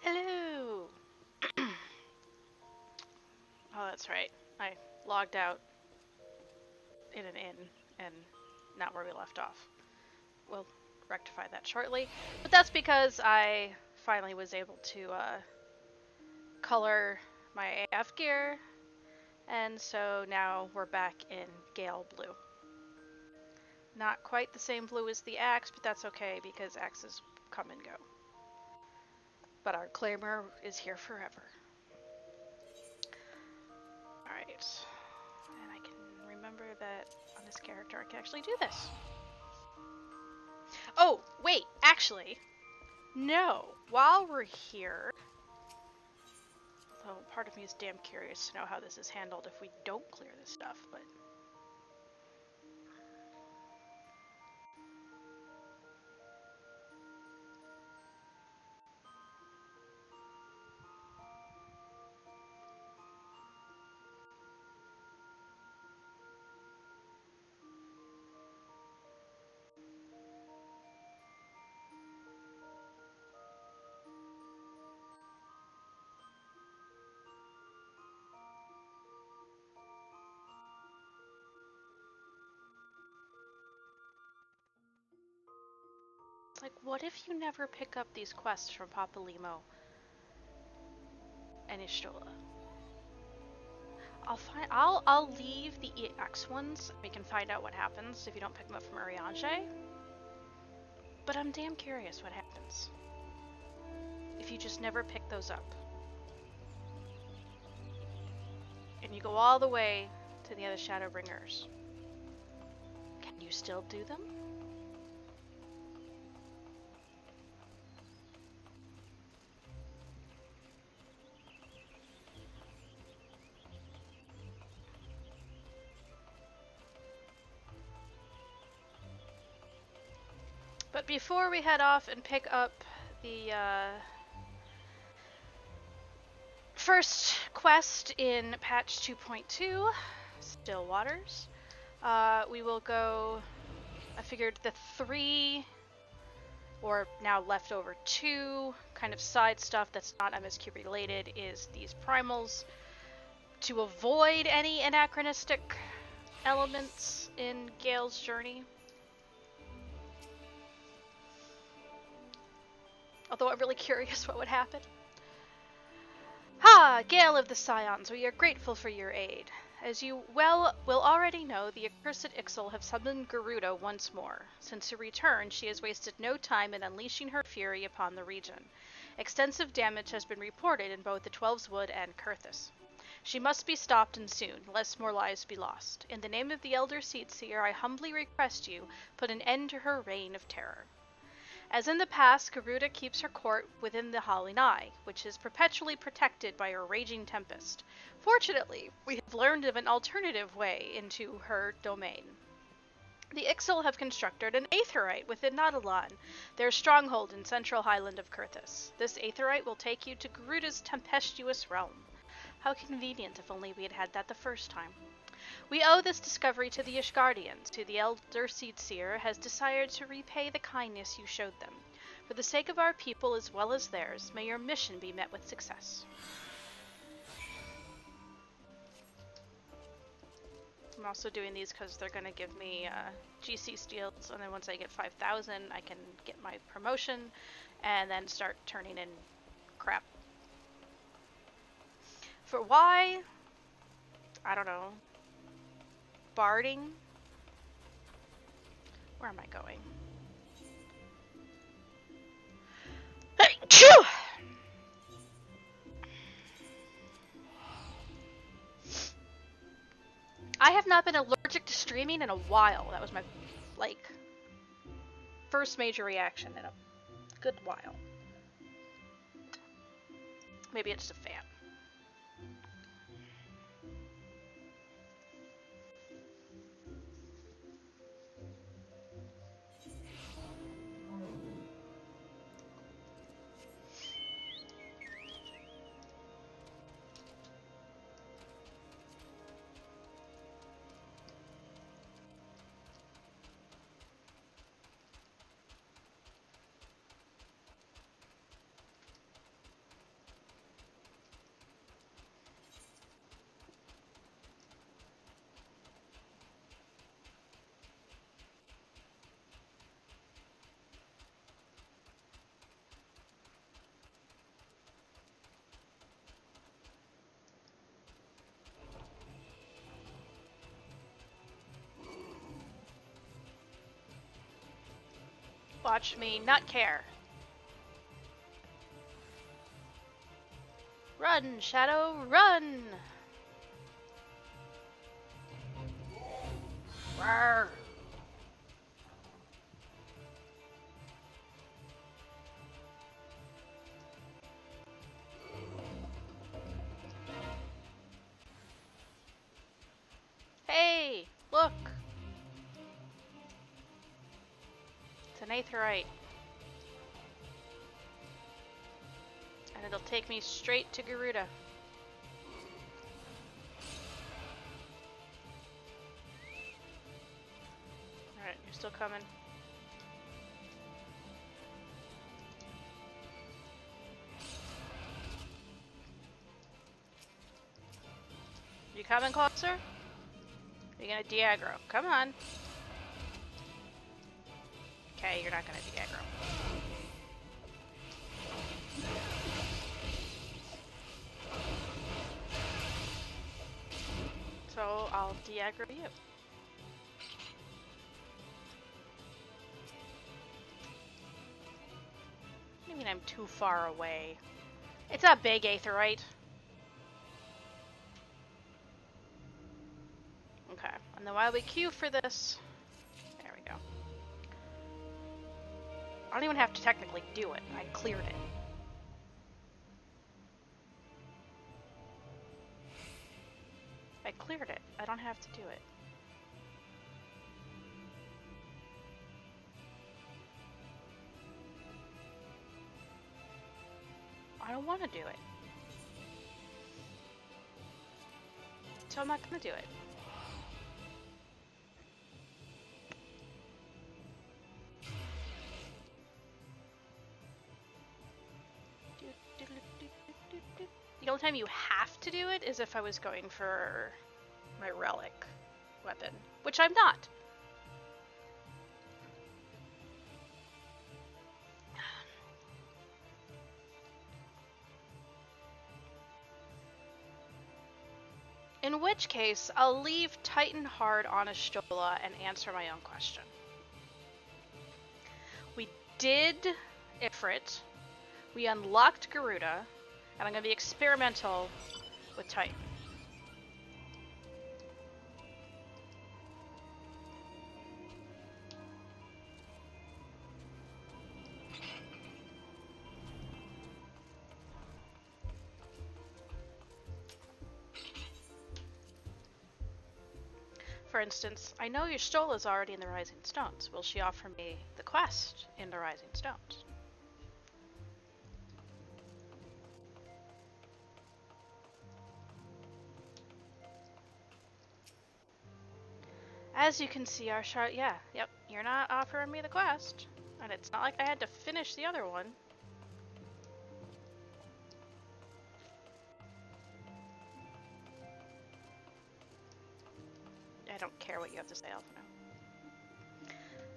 Hello! Oh, that's right. I logged out in an inn and not where we left off. We'll rectify that shortly. But that's because I finally was able to color my AF gear, and so now we're back in Gale blue. Not quite the same blue as the axe, but that's okay because axes come and go. But our claymore is here forever. Alright. And I can remember that on this character I can actually do this. Oh, wait, actually, no. While we're here, though part of me is damn curious to know how this is handled if we don't clear this stuff, but... It's like, what if you never pick up these quests from Papa Limo and Ishtola? I'll leave the EX ones. We can find out what happens if you don't pick them up from Urianger. But I'm damn curious what happens if you just never pick those up. And you go all the way to the other Shadowbringers. Can you still do them? But before we head off and pick up the first quest in patch 2.2, Still Waters, we will go, I figured the 3, or now left over 2, kind of side stuff that's not MSQ related is these primals. To avoid any anachronistic elements, in Gale's journey. Although I'm really curious what would happen. Ha! Gale of the Scions, we are grateful for your aid. As you will already know, the accursed Ixal have summoned Garuda once more. Since her return, she has wasted no time in unleashing her fury upon the region. Extensive damage has been reported in both the Twelves Wood and Kurthis. She must be stopped and soon, lest more lives be lost. In the name of the Elder Seatseer, I humbly request you put an end to her reign of terror. As in the past, Garuda keeps her court within the Howling Eye, which is perpetually protected by a raging tempest. Fortunately, we have learned of an alternative way into her domain. The Ixal have constructed an aetheryte within Nautilon, their stronghold in central highland of Kurthis. This aetheryte will take you to Garuda's tempestuous realm. How convenient if only we had had that the first time. We owe this discovery to the Ishgardians, who the Elder Seatseer has decided to repay the kindness you showed them. For the sake of our people as well as theirs, may your mission be met with success. I'm also doing these because they're going to give me GC steals, and then once I get 5,000, I can get my promotion, and then start turning in crap. For why? I don't know. Barding? Where am I going? I have not been allergic to streaming in a while. That was my, first major reaction in a good while. Maybe it's a fan. Watch me not care. Run, Shadow, run! Rawr. Hey, look! It's an aetheryte. And it'll take me straight to Garuda. Alright, you're still coming. You coming closer? You're gonna de-aggro. Come on. Okay, you're not gonna de-aggro. So I'll de-aggro you. What do you mean I'm too far away? It's a big aetheryte. Okay, and then while we queue for this, there we go. I don't even have to technically do it. I cleared it. I cleared it. I don't have to do it. I don't want to do it. So I'm not going to do it. The only time you have to do it is if I was going for my relic weapon, which I'm not. In which case, I'll leave Titan hard on Ashtola and answer my own question. We did Ifrit, we unlocked Garuda, and I'm going to be experimental with Titan. For instance, I know Y'shtola's already in the Rising Stones. Will she offer me the quest in the Rising Stones? As you can see, our chart, yep, you're not offering me the quest. And it's not like I had to finish the other one. I don't care what you have to say, Alphino.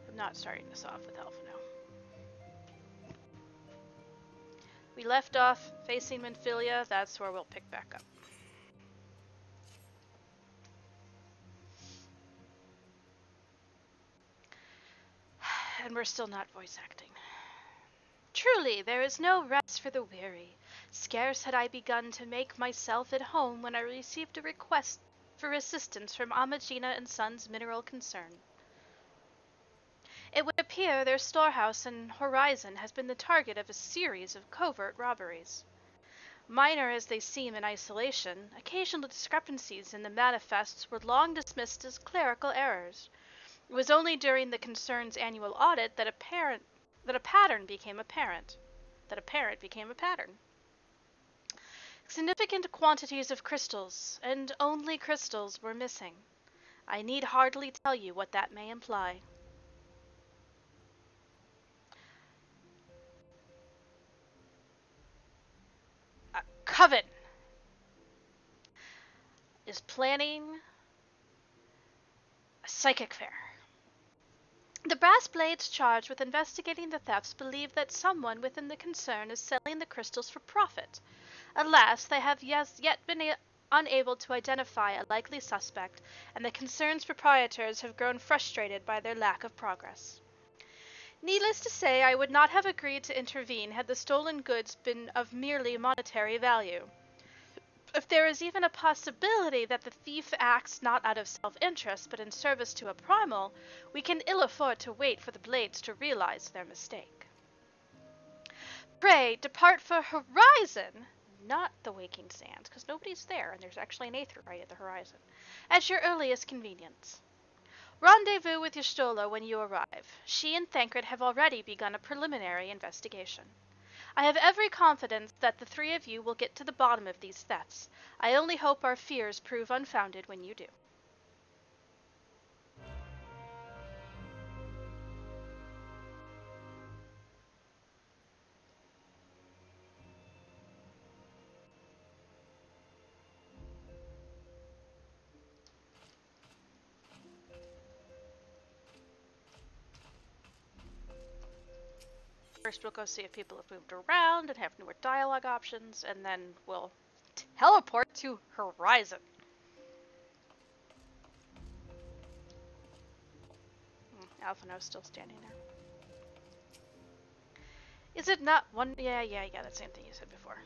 I'm not starting this off with Alphino. We left off facing Minfilia, that's where we'll pick back up. And we're still not voice acting. Truly, there is no rest for the weary. Scarce had I begun to make myself at home when I received a request for assistance from Amagina and Sons Mineral Concern. It would appear their storehouse in Horizon has been the target of a series of covert robberies. Minor as they seem in isolation, occasional discrepancies in the manifests were long dismissed as clerical errors. It was only during the concern's annual audit that a pattern became apparent. Significant quantities of crystals, and only crystals, were missing. I need hardly tell you what that may imply. A coven is planning a psychic fair. The Brass Blades charged with investigating the thefts believe that someone within the concern is selling the crystals for profit. Alas, they have yet been unable to identify a likely suspect, and the concern's proprietors have grown frustrated by their lack of progress. Needless to say, I would not have agreed to intervene had the stolen goods been of merely monetary value. If there is even a possibility that the thief acts not out of self-interest but in service to a primal, we can ill afford to wait for the Blades to realize their mistake. Pray, depart for Horizon, not the Waking Sands, because nobody's there, and there's actually an Aether right at the horizon, at your earliest convenience. Rendezvous with Y'shtola when you arrive. She and Thancred have already begun a preliminary investigation. I have every confidence that the three of you will get to the bottom of these thefts. I only hope our fears prove unfounded when you do. First, we'll go see if people have moved around and have newer dialogue options, and then we'll teleport to Horizon. Alphino's still standing there. Is it not one? Yeah, that same thing you said before.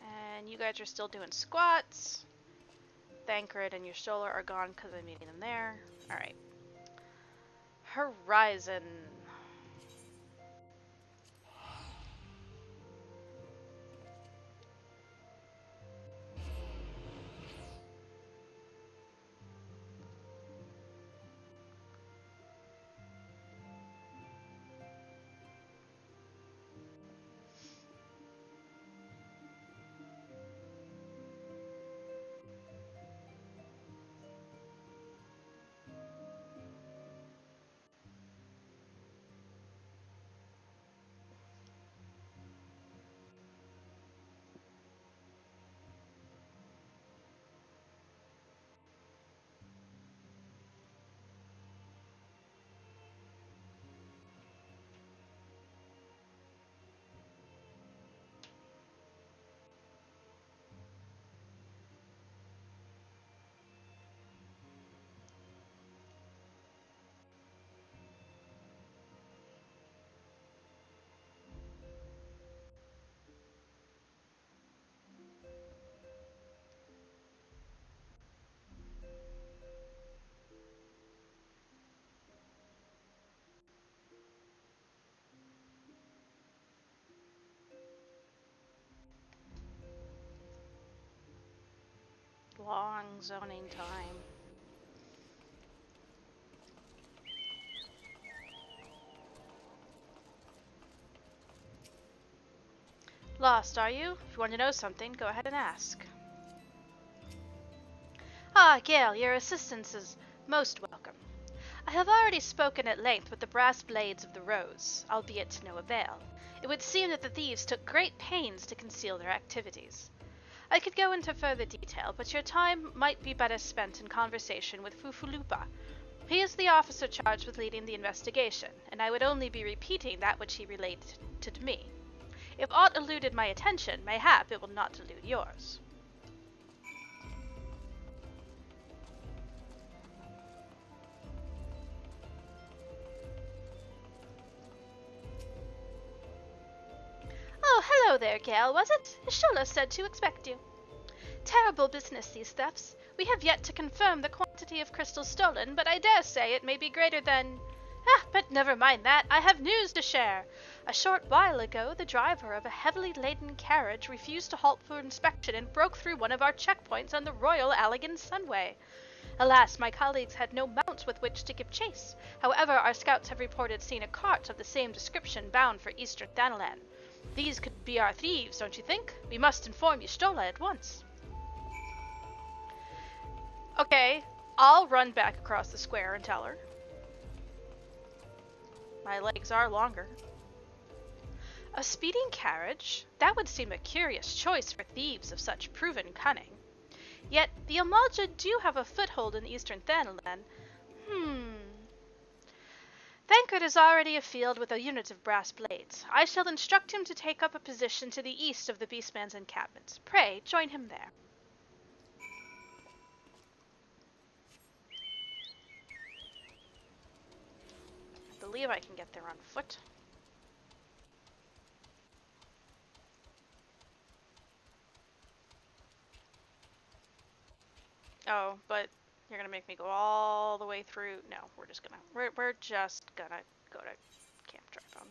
And you guys are still doing squats. Thancred and Y'shtola are gone because I'm meeting them there. Alright. Horizon. long zoning time. Lost, are you? If you want to know something, go ahead and ask. Ah, Gale, your assistance is most welcome. I have already spoken at length with the brass blades of the Rose, albeit to no avail. It would seem that the thieves took great pains to conceal their activities. I could go into further detail, but your time might be better spent in conversation with Fufulupa. He is the officer charged with leading the investigation, and I would only be repeating that which he relayed to me. If aught eluded my attention, mayhap it will not elude yours. Oh, hello there, Gale, was it? Ishola said to expect you. Terrible business, these thefts. We have yet to confirm the quantity of crystals stolen, but I dare say it may be greater than... but never mind that. I have news to share. A short while ago, the driver of a heavily laden carriage refused to halt for inspection and broke through one of our checkpoints on the Royal Allegan Sunway. Alas, my colleagues had no mounts with which to give chase. However, our scouts have reported seeing a cart of the same description bound for eastern Thanalan. These could be our thieves, don't you think? We must inform Y'shtola at once. Okay, I'll run back across the square and tell her. My legs are longer. A speeding carriage? That would seem a curious choice for thieves of such proven cunning. Yet the Amalja do have a foothold in eastern Thanalan. Thancred is already afield with a unit of brass blades. I shall instruct him to take up a position to the east of the Beastman's encampment. Pray, join him there. I believe I can get there on foot. Oh, but you're gonna make me go all the way through. No, we're just gonna go to Camp Drybone.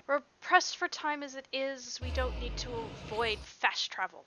We're pressed for time as it is. We don't need to avoid fast travel.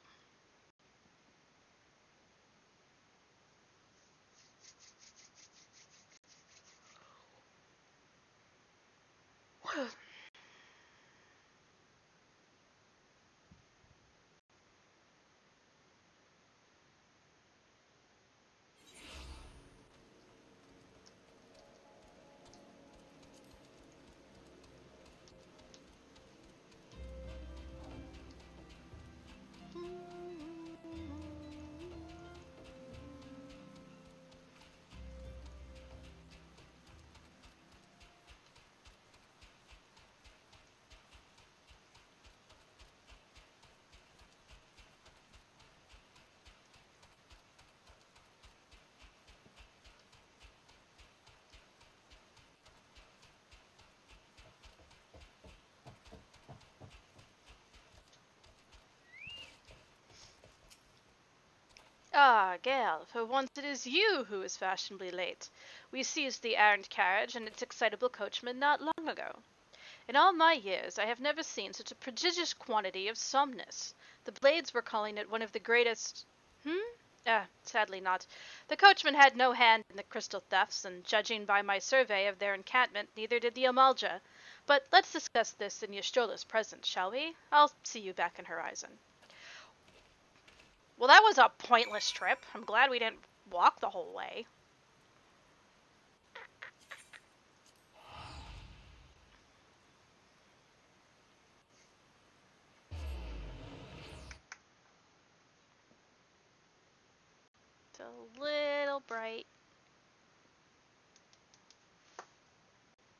Ah, Gale, for once it is you who is fashionably late. We seized the errant carriage and its excitable coachman not long ago. In all my years I have never seen such a prodigious quantity of somnus. The blades were calling it one of the greatest... sadly not. The coachman had no hand in the crystal thefts, and judging by my survey of their encampment, neither did the Amalja. But let's discuss this in Y'shtola's presence, shall we? I'll see you back in Horizon. Well, that was a pointless trip. I'm glad we didn't walk the whole way. It's a little bright.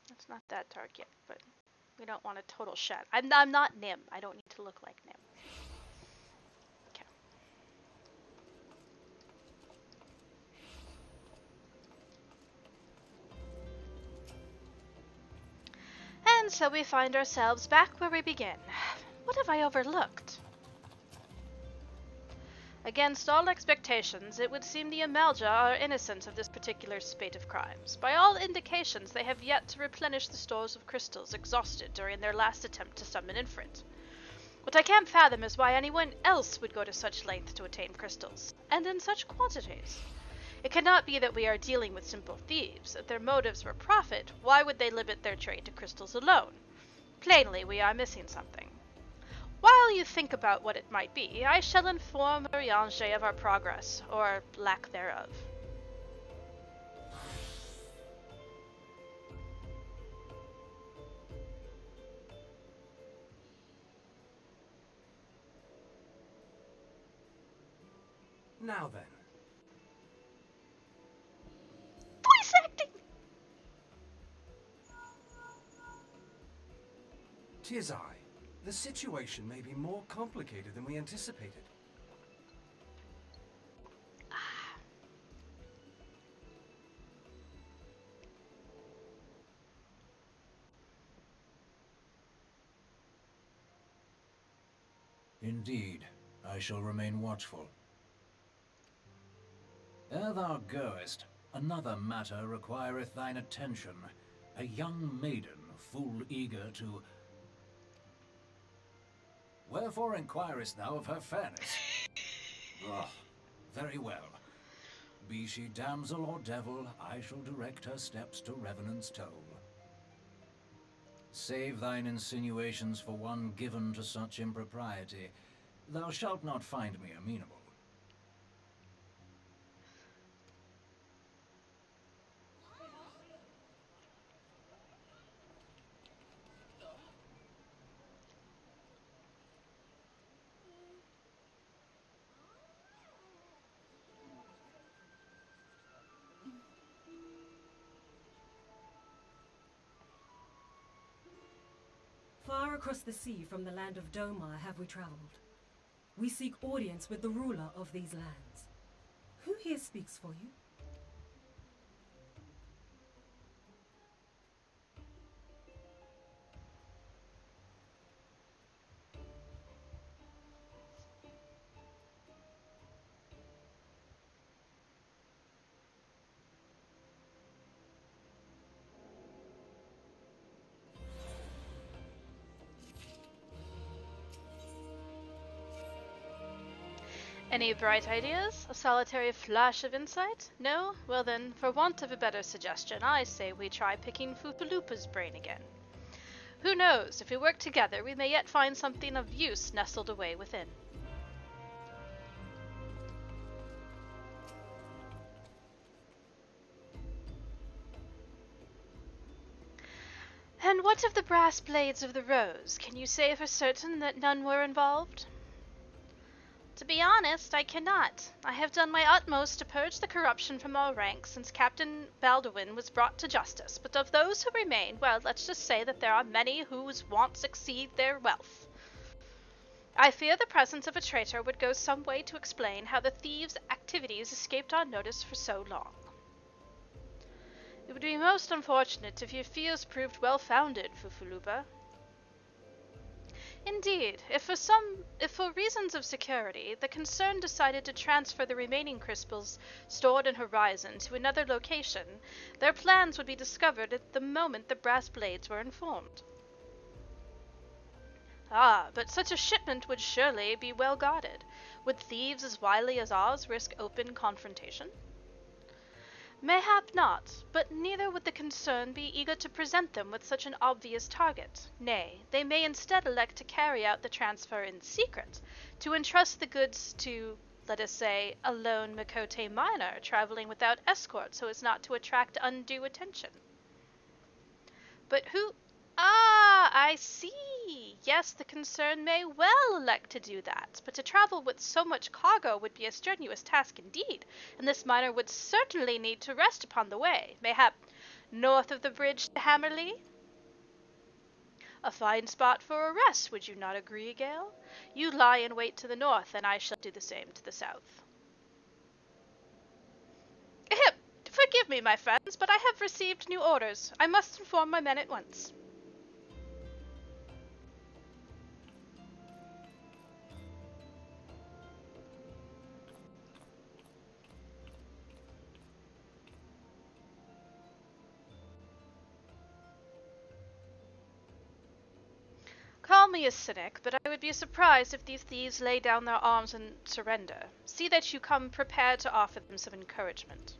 It's not that dark yet, but we don't want a total shadow. I'm not Nim. I don't need to look like Nim. And so we find ourselves back where we begin. What have I overlooked? Against all expectations, it would seem the Amalja are innocent of this particular spate of crimes. By all indications, they have yet to replenish the stores of crystals exhausted during their last attempt to summon Infrit. What I can't fathom is why anyone else would go to such length to attain crystals, and in such quantities. It cannot be that we are dealing with simple thieves. If their motives were profit, why would they limit their trade to crystals alone? Plainly, we are missing something. While you think about what it might be, I shall inform Riange of our progress, or lack thereof. Now then. Voice acting! 'Tis I. The situation may be more complicated than we anticipated. Indeed, I shall remain watchful. Ere thou goest, another matter requireth thine attention. A young maiden, full eager to... Wherefore inquirest thou of her fairness? Very well. Be she damsel or devil, I shall direct her steps to Revenant's toll. Save thine insinuations for one given to such impropriety. Thou shalt not find me amenable. Far across the sea from the land of Doman have we traveled. We seek audience with the ruler of these lands. Who here speaks for you? Any bright ideas? A solitary flash of insight? No? Well then, for want of a better suggestion, I say we try picking Fufulupa's brain again. Who knows, if we work together, we may yet find something of use nestled away within. And what of the brass blades of the rose? Can you say for certain that none were involved? To be honest, I cannot. I have done my utmost to purge the corruption from all ranks since Captain Baldwin was brought to justice, but of those who remain, well, let's just say that there are many whose wants exceed their wealth. I fear the presence of a traitor would go some way to explain how the thieves' activities escaped unnoticed for so long. It would be most unfortunate if your fears proved well-founded, Fufulupa. Indeed, if for reasons of security, the concern decided to transfer the remaining crystals stored in Horizon to another location, their plans would be discovered at the moment the brass blades were informed. Ah, but such a shipment would surely be well guarded. Would thieves as wily as Oz risk open confrontation? Mayhap not, but neither would the concern be eager to present them with such an obvious target. Nay, they may instead elect to carry out the transfer in secret, to entrust the goods to, let us say, a lone Makote miner traveling without escort so as not to attract undue attention. But who... Ah, I see! Yes, the concern may well elect to do that, but to travel with so much cargo would be a strenuous task indeed, and this miner would certainly need to rest upon the way, mayhap north of the bridge to Hammerley? A fine spot for a rest, would you not agree, Gale? You lie in wait to the north, and I shall do the same to the south. Ahem! Forgive me, my friends, but I have received new orders. I must inform my men at once. call me a cynic, but I would be surprised if these thieves lay down their arms and surrender. See that you come prepared to offer them some encouragement.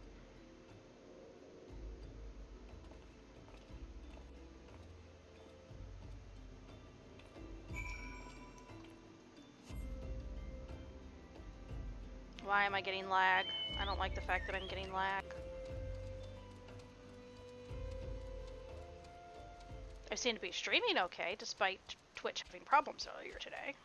Why am I getting lag? I don't like the fact that I'm getting lag. I seem to be streaming okay, despite Twitch having problems earlier today.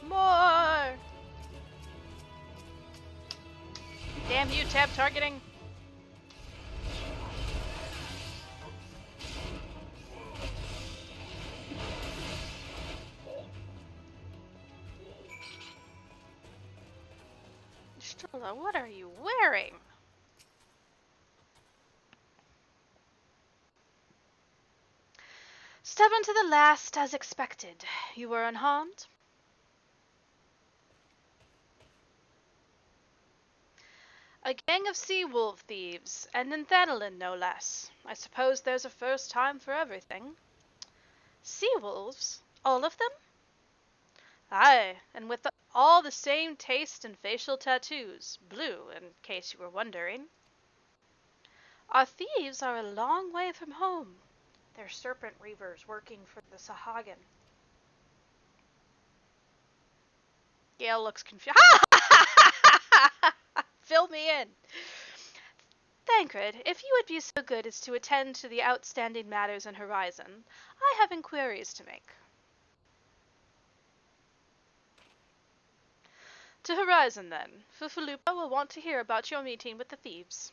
More! Damn you, tab targeting! Stella, what are you wearing? Stubborn to the last, as expected. You were unharmed? A gang of sea wolf thieves, and in Thanalan no less. I suppose there's a first time for everything. Sea wolves? All of them? Aye, and with all the same taste and facial tattoos. Blue, in case you were wondering. Our thieves are a long way from home. They're Serpent Revers working for the Sahagin. Gale looks confused. Fill me in. Thancred, if you would be so good as to attend to the outstanding matters in Horizon, I have inquiries to make. To Horizon, then. Fufalupa will want to hear about your meeting with the thieves.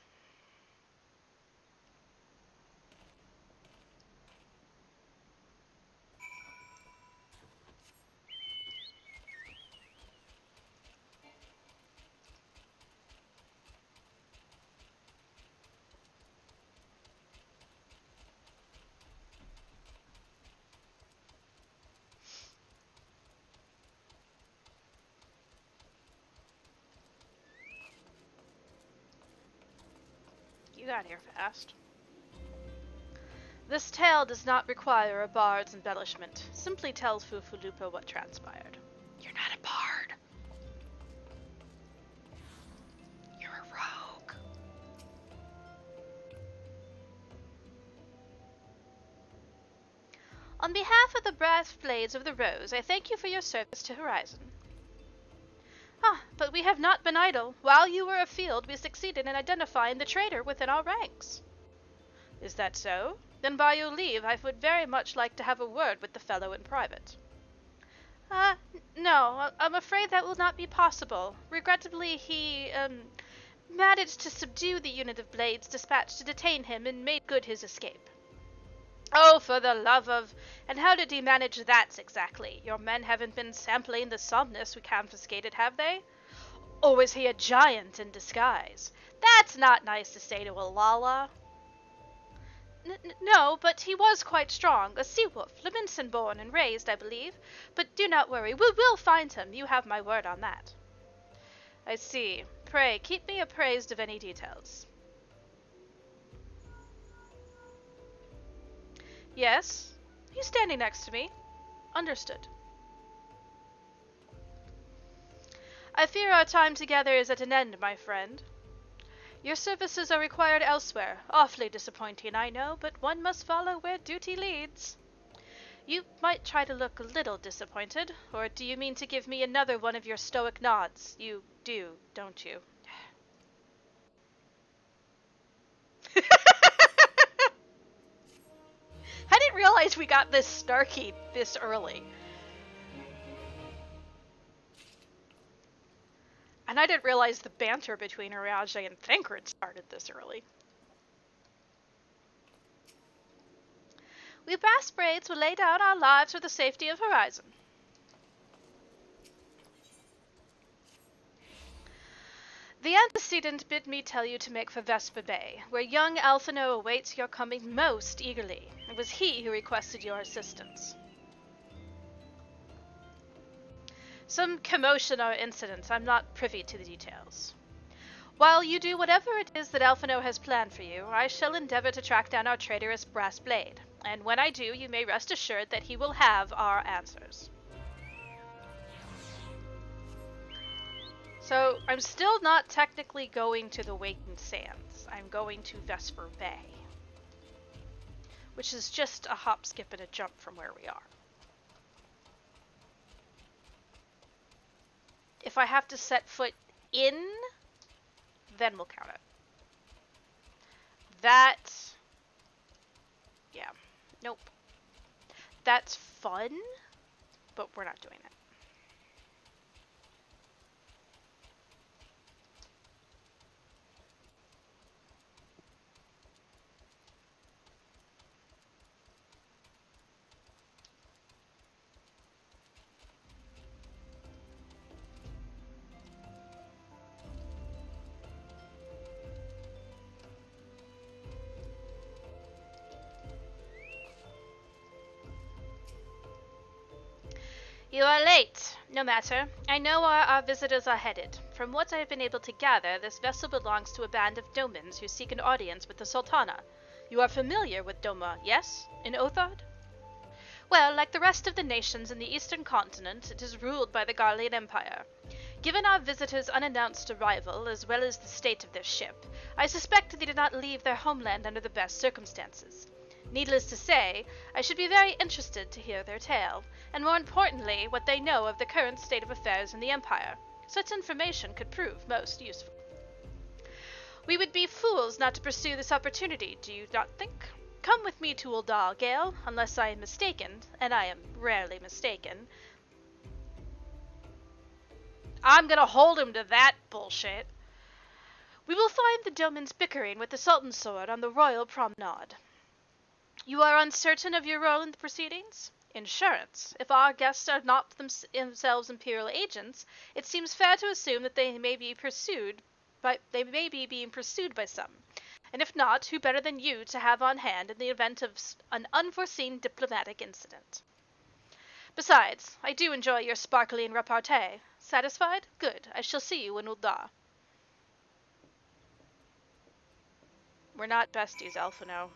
You got here fast. This tale does not require a bard's embellishment. Simply tells Fufulupa what transpired. You're not a bard. You're a rogue. On behalf of the brass blades of the Rose, I thank you for your service to Horizon. Ah, but we have not been idle. While you were afield, we succeeded in identifying the traitor within our ranks. Is that so? Then by your leave, I would very much like to have a word with the fellow in private. No, I'm afraid that will not be possible. Regrettably, he, managed to subdue the unit of blades dispatched to detain him and made good his escape. Oh, for the love of... And how did he manage that exactly? Your men haven't been sampling the somnus we confiscated, have they? Or is he a giant in disguise? That's not nice to say to a Lala. No, but he was quite strong. A sea-wolf, Levinson born and raised, I believe. But do not worry, we will find him. You have my word on that. I see. Pray, keep me appraised of any details. Yes? He's standing next to me. Understood. I fear our time together is at an end, my friend. Your services are required elsewhere. Awfully disappointing, I know, but one must follow where duty leads. You might try to look a little disappointed, or do you mean to give me another one of your stoic nods? You do, don't you? I didn't realize we got this snarky this early. And I didn't realize the banter between Urianger and Thancred started this early. We brass braids will lay down our lives for the safety of Horizon. The antecedent bid me tell you to make for Vesper Bay, where young Alphino awaits your coming most eagerly. It was he who requested your assistance. Some commotion or incident, I'm not privy to the details. While you do whatever it is that Alphino has planned for you, I shall endeavor to track down our traitorous Brass Blade, and when I do, you may rest assured that he will have our answers. So, I'm still not technically going to the Wakened Sands. I'm going to Vesper Bay, which is just a hop, skip, and a jump from where we are. If I have to set foot in, then we'll count it. That... yeah. Nope. That's fun, but we're not doing it. You are late. No matter. I know where our visitors are headed. From what I have been able to gather, this vessel belongs to a band of Domans who seek an audience with the Sultana. You are familiar with Doma, yes? In Othard? Well, like the rest of the nations in the eastern continent, it is ruled by the Garlean Empire. Given our visitors' unannounced arrival, as well as the state of their ship, I suspect they did not leave their homeland under the best circumstances. Needless to say, I should be very interested to hear their tale, and more importantly, what they know of the current state of affairs in the Empire. Such information could prove most useful. We would be fools not to pursue this opportunity, do you not think? Come with me to Uldal, Gale, unless I am mistaken, and I am rarely mistaken. I'm gonna hold him to that bullshit. We will find the Domans bickering with the Sultan's sword on the royal promenade. You are uncertain of your role in the proceedings? Insurance. If our guests are not themselves Imperial agents, it seems fair to assume that they may be being pursued by some. And if not, who better than you to have on hand in the event of an unforeseen diplomatic incident? Besides, I do enjoy your sparkling repartee. Satisfied? Good. I shall see you in Uldar. We're not besties, Alphino.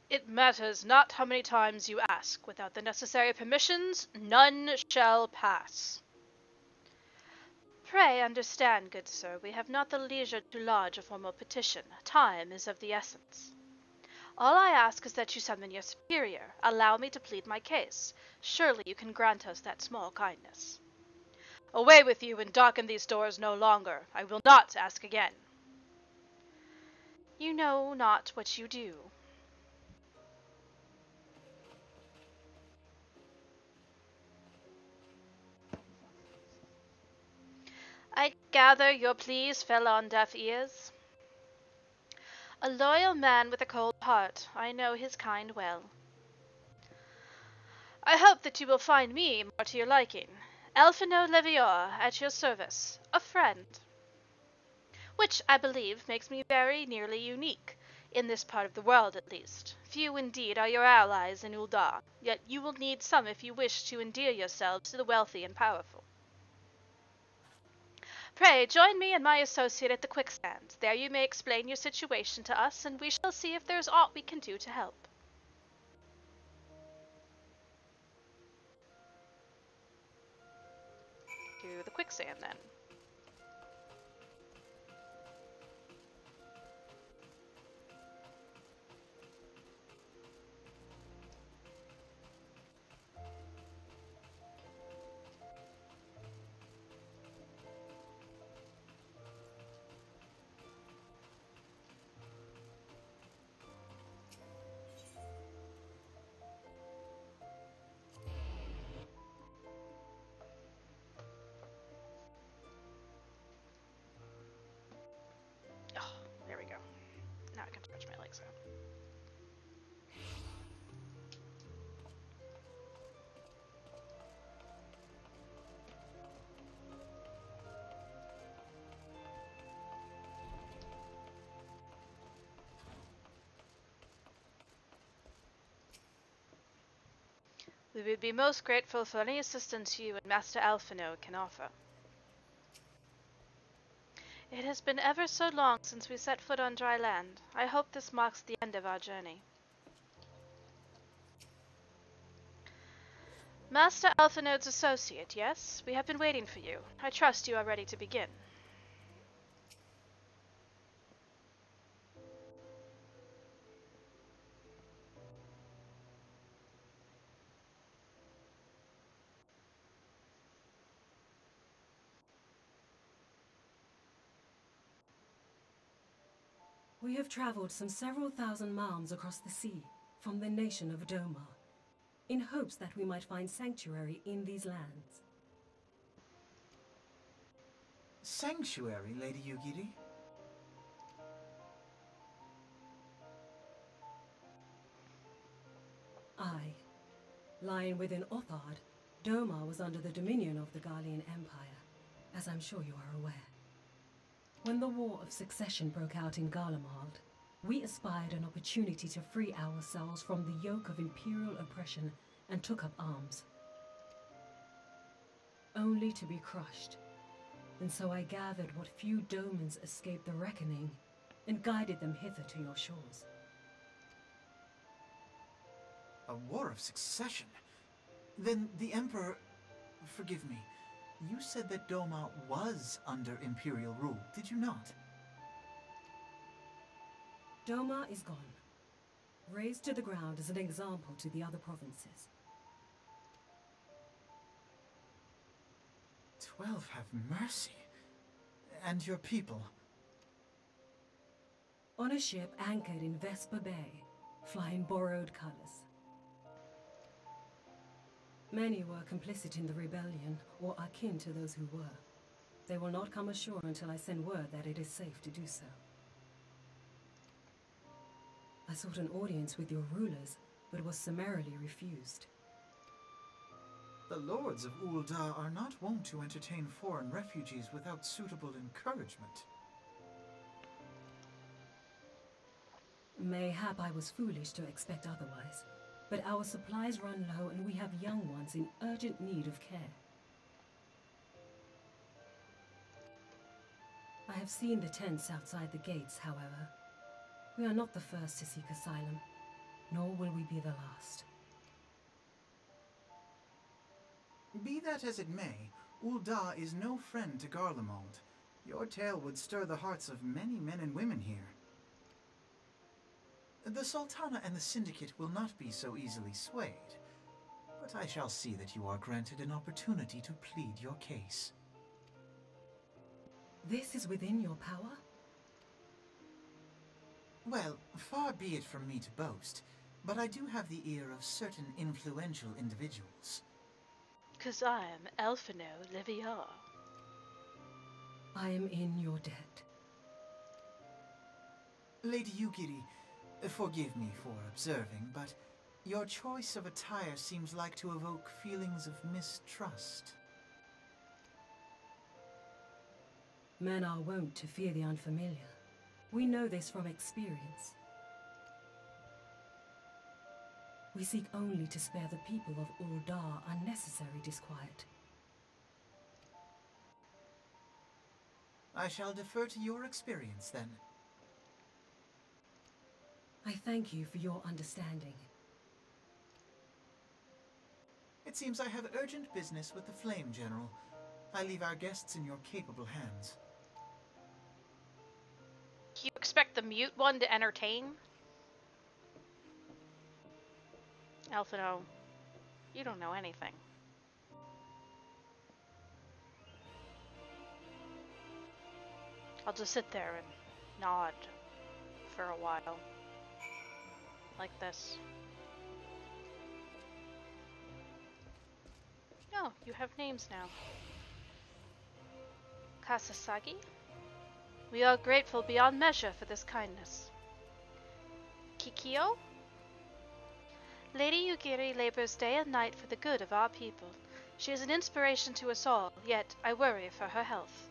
It matters not how many times you ask. Without the necessary permissions, none shall pass. Pray understand, good sir, we have not the leisure to lodge a formal petition. Time is of the essence. All I ask is that you summon your superior. Allow me to plead my case. Surely you can grant us that small kindness. Away with you and darken these doors no longer. I will not ask again. You know not what you do. I gather your pleas fell on deaf ears. A loyal man with a cold heart. I know his kind well. I hope that you will find me more to your liking. Elfino Levior, at your service. A friend. Which, I believe, makes me very nearly unique, in this part of the world at least. Few indeed are your allies in Ul'dah, yet you will need some if you wish to endear yourselves to the wealthy and powerful. Pray, join me and my associate at the quicksand. There you may explain your situation to us, and we shall see if there is aught we can do to help. To the quicksand, then. Oh, there we go. Now I can stretch my legs out. We would be most grateful for any assistance you and Master Alphino can offer. It has been ever so long since we set foot on dry land. I hope this marks the end of our journey. Master Alphino's associate, yes? We have been waiting for you. I trust you are ready to begin. We have traveled some several thousand miles across the sea from the nation of Doman, in hopes that we might find sanctuary in these lands. Sanctuary, Lady Yugiri? Aye. Lying within Othard, Doman was under the dominion of the Galean Empire, as I'm sure you are aware. When the War of Succession broke out in Garlemald, we espied an opportunity to free ourselves from the yoke of imperial oppression and took up arms. Only to be crushed. And so I gathered what few Domans escaped the reckoning and guided them hither to your shores. A war of succession? Then the Emperor... Forgive me. You said that Doma was under Imperial rule, did you not? Doma is gone. Razed to the ground as an example to the other provinces. 12 have mercy. And your people? On a ship anchored in Vesper Bay, flying borrowed colors. Many were complicit in the rebellion, or akin to those who were. They will not come ashore until I send word that it is safe to do so. I sought an audience with your rulers, but was summarily refused. The lords of Ul'dah are not wont to entertain foreign refugees without suitable encouragement. Mayhap I was foolish to expect otherwise, but our supplies run low and we have young ones in urgent need of care. I have seen the tents outside the gates, however. We are not the first to seek asylum, nor will we be the last. Be that as it may, Ul'dah is no friend to Garlemald. Your tale would stir the hearts of many men and women here. The Sultana and the Syndicate will not be so easily swayed, but I shall see that you are granted an opportunity to plead your case. This is within your power? Well, far be it from me to boast, but I do have the ear of certain influential individuals. 'Cause I am Elfino Liviar. I am in your debt. Lady Yugiri, forgive me for observing, but your choice of attire seems like to evoke feelings of mistrust. Men are wont to fear the unfamiliar. We know this from experience. We seek only to spare the people of Ul'dah unnecessary disquiet. I shall defer to your experience, then. I thank you for your understanding. It seems I have urgent business with the Flame General. I leave our guests in your capable hands. You expect the mute one to entertain? Elfino, you don't know anything. I'll just sit there and nod for a while. Like this. Oh, you have names now. Kasasagi? We are grateful beyond measure for this kindness. Kikyo? Lady Yugiri labors day and night for the good of our people. She is an inspiration to us all, yet I worry for her health.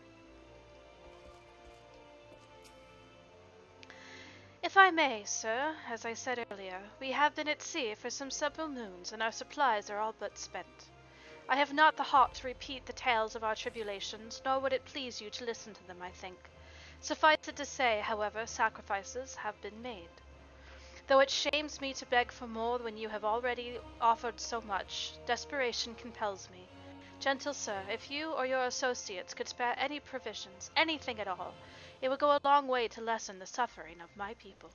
If I may, sir, as I said earlier, we have been at sea for some several moons, and our supplies are all but spent. I have not the heart to repeat the tales of our tribulations, nor would it please you to listen to them, I think. Suffice it to say, however, sacrifices have been made. Though it shames me to beg for more when you have already offered so much, desperation compels me. Gentle sir, if you or your associates could spare any provisions, anything at all, it would go a long way to lessen the suffering of my people.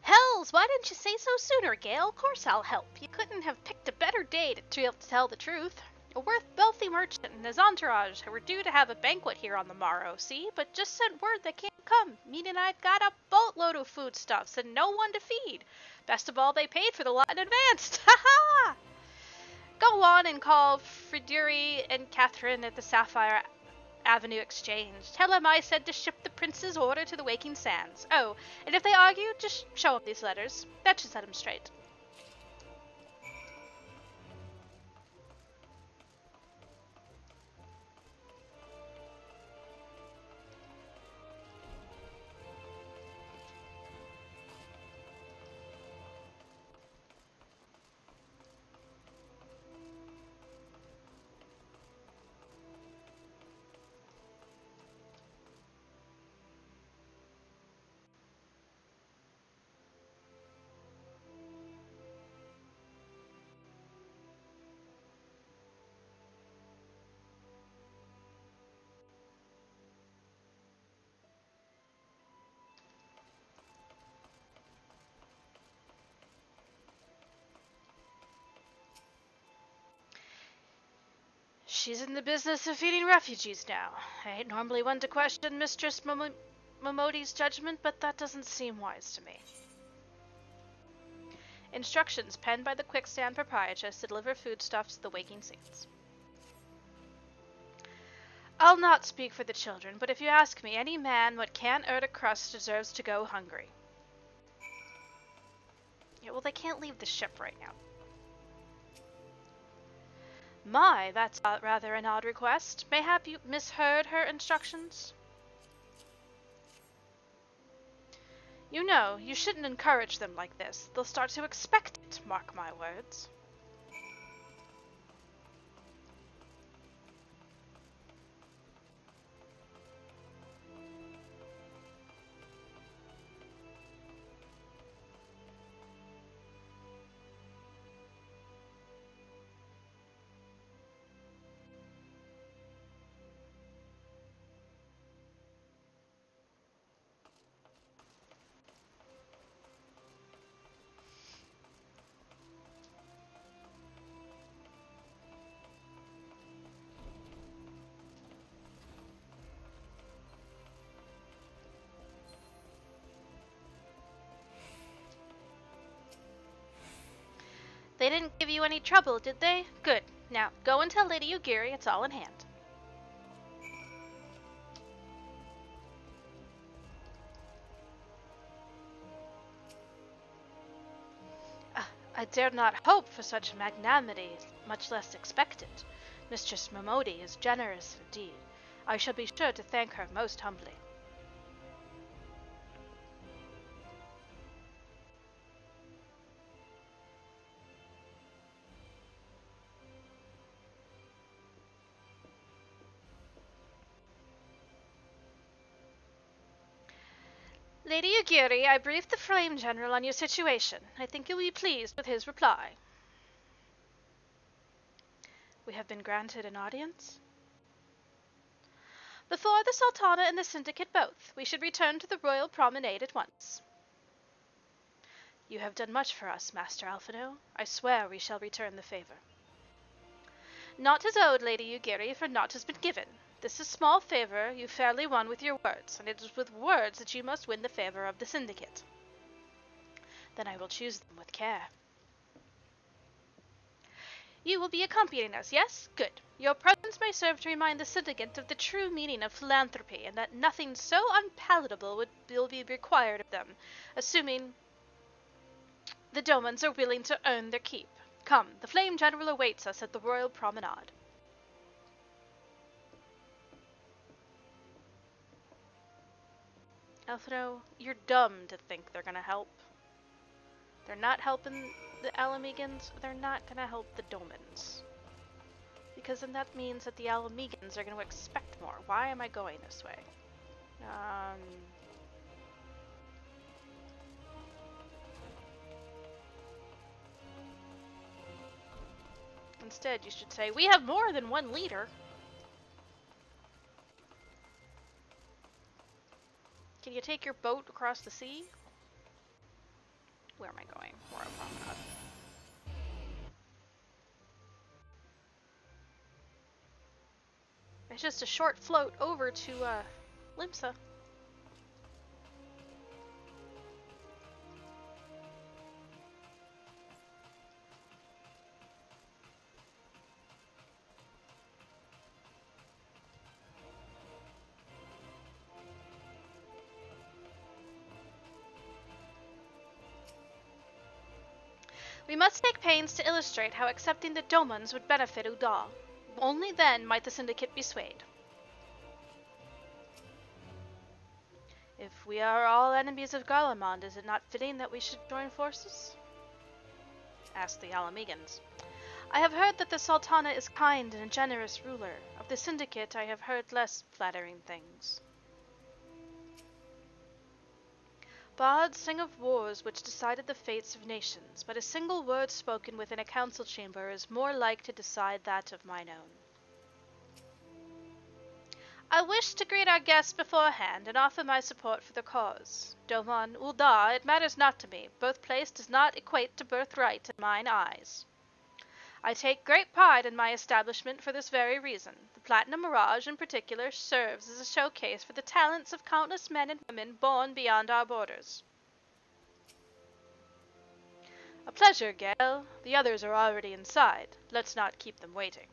Hells, why didn't you say so sooner, Gale? Of course I'll help. You couldn't have picked a better day to tell the truth. A wealthy merchant and his entourage were due to have a banquet here on the morrow, see? But just sent word they can't come, meaning I've got a boatload of foodstuffs and no one to feed. Best of all, they paid for the lot in advance. Ha ha! Go on and call Friduri and Catherine at the Sapphire Avenue Exchange. Tell him I said to ship the prince's order to the Waking Sands. Oh, and if they argue, just show them these letters. That should set them straight. She's in the business of feeding refugees now. I ain't normally one to question Mistress Momodi's judgment, but that doesn't seem wise to me. Instructions penned by the Quickstand proprietress to deliver foodstuffs to the Waking Saints. I'll not speak for the children, but if you ask me, any man what can't earn a crust deserves to go hungry. Yeah, well, they can't leave the ship right now. My, that's rather an odd request. Mayhap you misheard her instructions? You know, you shouldn't encourage them like this. They'll start to expect it, mark my words. They didn't give you any trouble, did they? Good. Now, go and tell Lady Ugiri it's all in hand. I dare not hope for such magnanimity, much less expect it. Mistress Momodi is generous indeed. I shall be sure to thank her most humbly. Lady Ugiri, I briefed the Flame General on your situation. I think you'll be pleased with his reply. We have been granted an audience? Before the Sultana and the Syndicate both, we should return to the Royal Promenade at once. You have done much for us, Master Alphino. I swear we shall return the favor. Naught is owed, Lady Ugiri, for naught has been given. This is small favor you fairly won with your words, and it is with words that you must win the favor of the Syndicate. Then I will choose them with care. You will be accompanying us, yes? Good. Your presence may serve to remind the Syndicate of the true meaning of philanthropy, and that nothing so unpalatable will be required of them, assuming the Domans are willing to earn their keep. Come, the Flame General awaits us at the Royal Promenade. Alfredo, you're dumb to think they're gonna help. They're not helping the Alamegans, they're not gonna help the Domans. Because then that means that the Alamegans are gonna expect more. Why am I going this way? Instead, you should say, we have more than one leader. Can you take your boat across the sea? Where am I going? Royal Promenade. It's just a short float over to Limsa. We must take pains to illustrate how accepting the Domans would benefit Udal. Only then might the Syndicate be swayed. If we are all enemies of Garlemald, is it not fitting that we should join forces? Asked the Alamegans. I have heard that the Sultana is kind and a generous ruler. Of the Syndicate I have heard less flattering things. Bards sing of wars which decided the fates of nations, but a single word spoken within a council chamber is more like to decide that of mine own. I wish to greet our guests beforehand and offer my support for the cause. Doman, Ul'dah, it matters not to me. Both place does not equate to birthright in mine eyes. I take great pride in my establishment for this very reason. The Platinum Mirage, in particular, serves as a showcase for the talents of countless men and women born beyond our borders. A pleasure, Gale. The others are already inside. Let's not keep them waiting.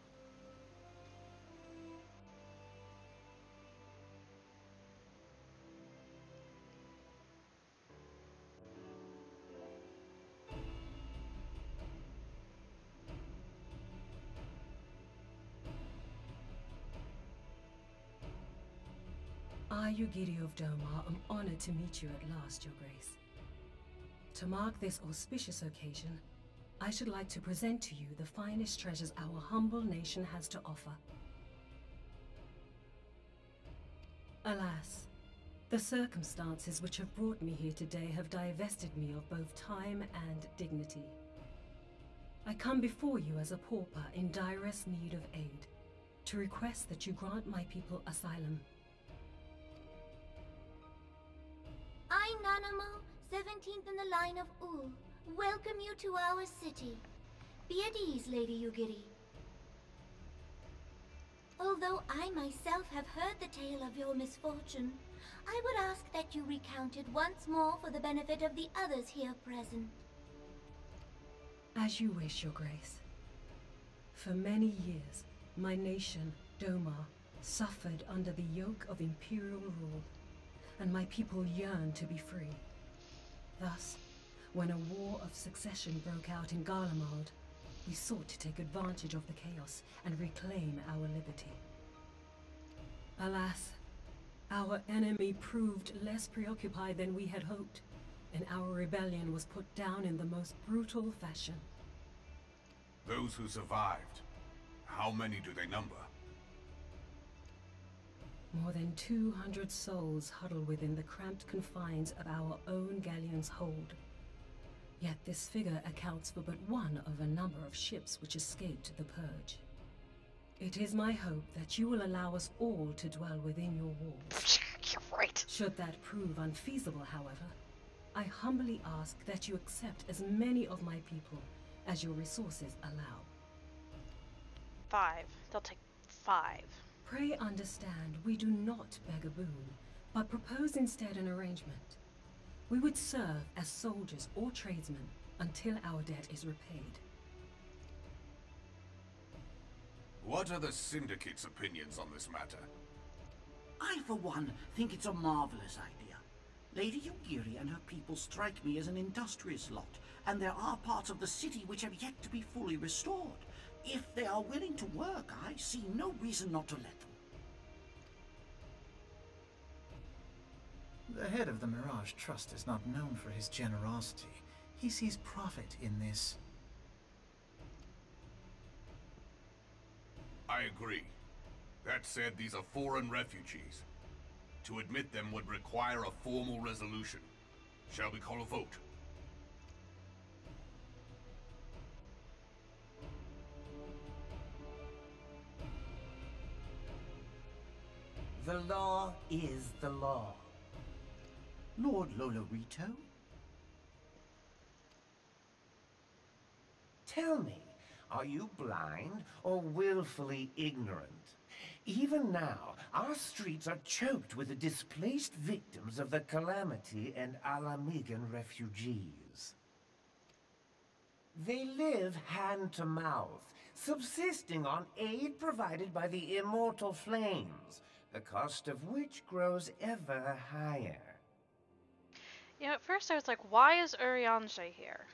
I, Ugiri of Doma, am honored to meet you at last, Your Grace. To mark this auspicious occasion, I should like to present to you the finest treasures our humble nation has to offer. Alas, the circumstances which have brought me here today have divested me of both time and dignity. I come before you as a pauper in direst need of aid, to request that you grant my people asylum. I, Nanamo, 17th in the line of Ul, welcome you to our city. Be at ease, Lady Ugiri. Although I myself have heard the tale of your misfortune, I would ask that you recount it once more for the benefit of the others here present. As you wish, Your Grace. For many years, my nation, Doma, suffered under the yoke of imperial rule, and my people yearned to be free. Thus, when a war of succession broke out in Garlemald, we sought to take advantage of the chaos and reclaim our liberty. Alas, our enemy proved less preoccupied than we had hoped, and our rebellion was put down in the most brutal fashion. Those who survived, how many do they number? More than 200 souls huddle within the cramped confines of our own galleon's hold. Yet this figure accounts for but one of a number of ships which escaped the Purge. It is my hope that you will allow us all to dwell within your walls. You're right. Should that prove unfeasible, however, I humbly ask that you accept as many of my people as your resources allow. 5. They'll take 5. Pray understand, we do not beg a boon, but propose instead an arrangement. We would serve as soldiers or tradesmen until our debt is repaid. What are the syndicate's opinions on this matter? I, for one, think it's a marvelous idea. Lady Yugiri and her people strike me as an industrious lot, and there are parts of the city which have yet to be fully restored. If they are willing to work, I see no reason not to let them. The head of the Mirage Trust is not known for his generosity. He sees profit in this. I agree. That said, these are foreign refugees. To admit them would require a formal resolution. Shall we call a vote? The law is the law. Lord Lolorito? Tell me, are you blind or willfully ignorant? Even now, our streets are choked with the displaced victims of the Calamity and Alamigan refugees. They live hand to mouth, subsisting on aid provided by the immortal flames, the cost of which grows ever higher. You know, at first I was like, why is Urianger here?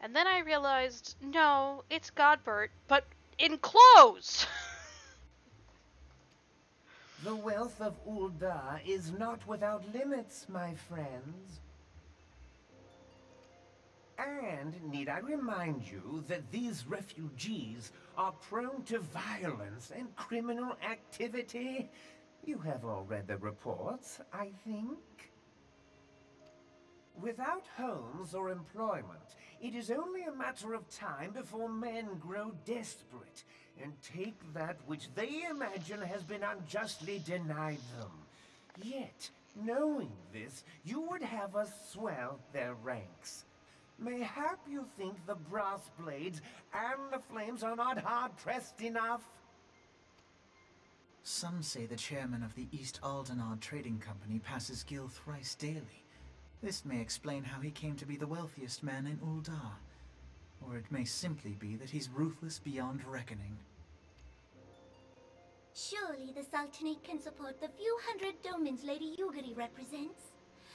And then I realized, no, it's Godbert, but in clothes! The wealth of Ul'dah is not without limits, my friends. And need I remind you that these refugees are prone to violence and criminal activity? You have all read the reports, I think. Without homes or employment, it is only a matter of time before men grow desperate and take that which they imagine has been unjustly denied them. Yet, knowing this, you would have us swell their ranks. Mayhap you think the brass blades and the flames are not hard-pressed enough? Some say the chairman of the East Aldenard Trading Company passes Gale thrice daily. This may explain how he came to be the wealthiest man in Ul'dah. Or it may simply be that he's ruthless beyond reckoning. Surely the Sultanate can support the few hundred domans Lady Yugiri represents.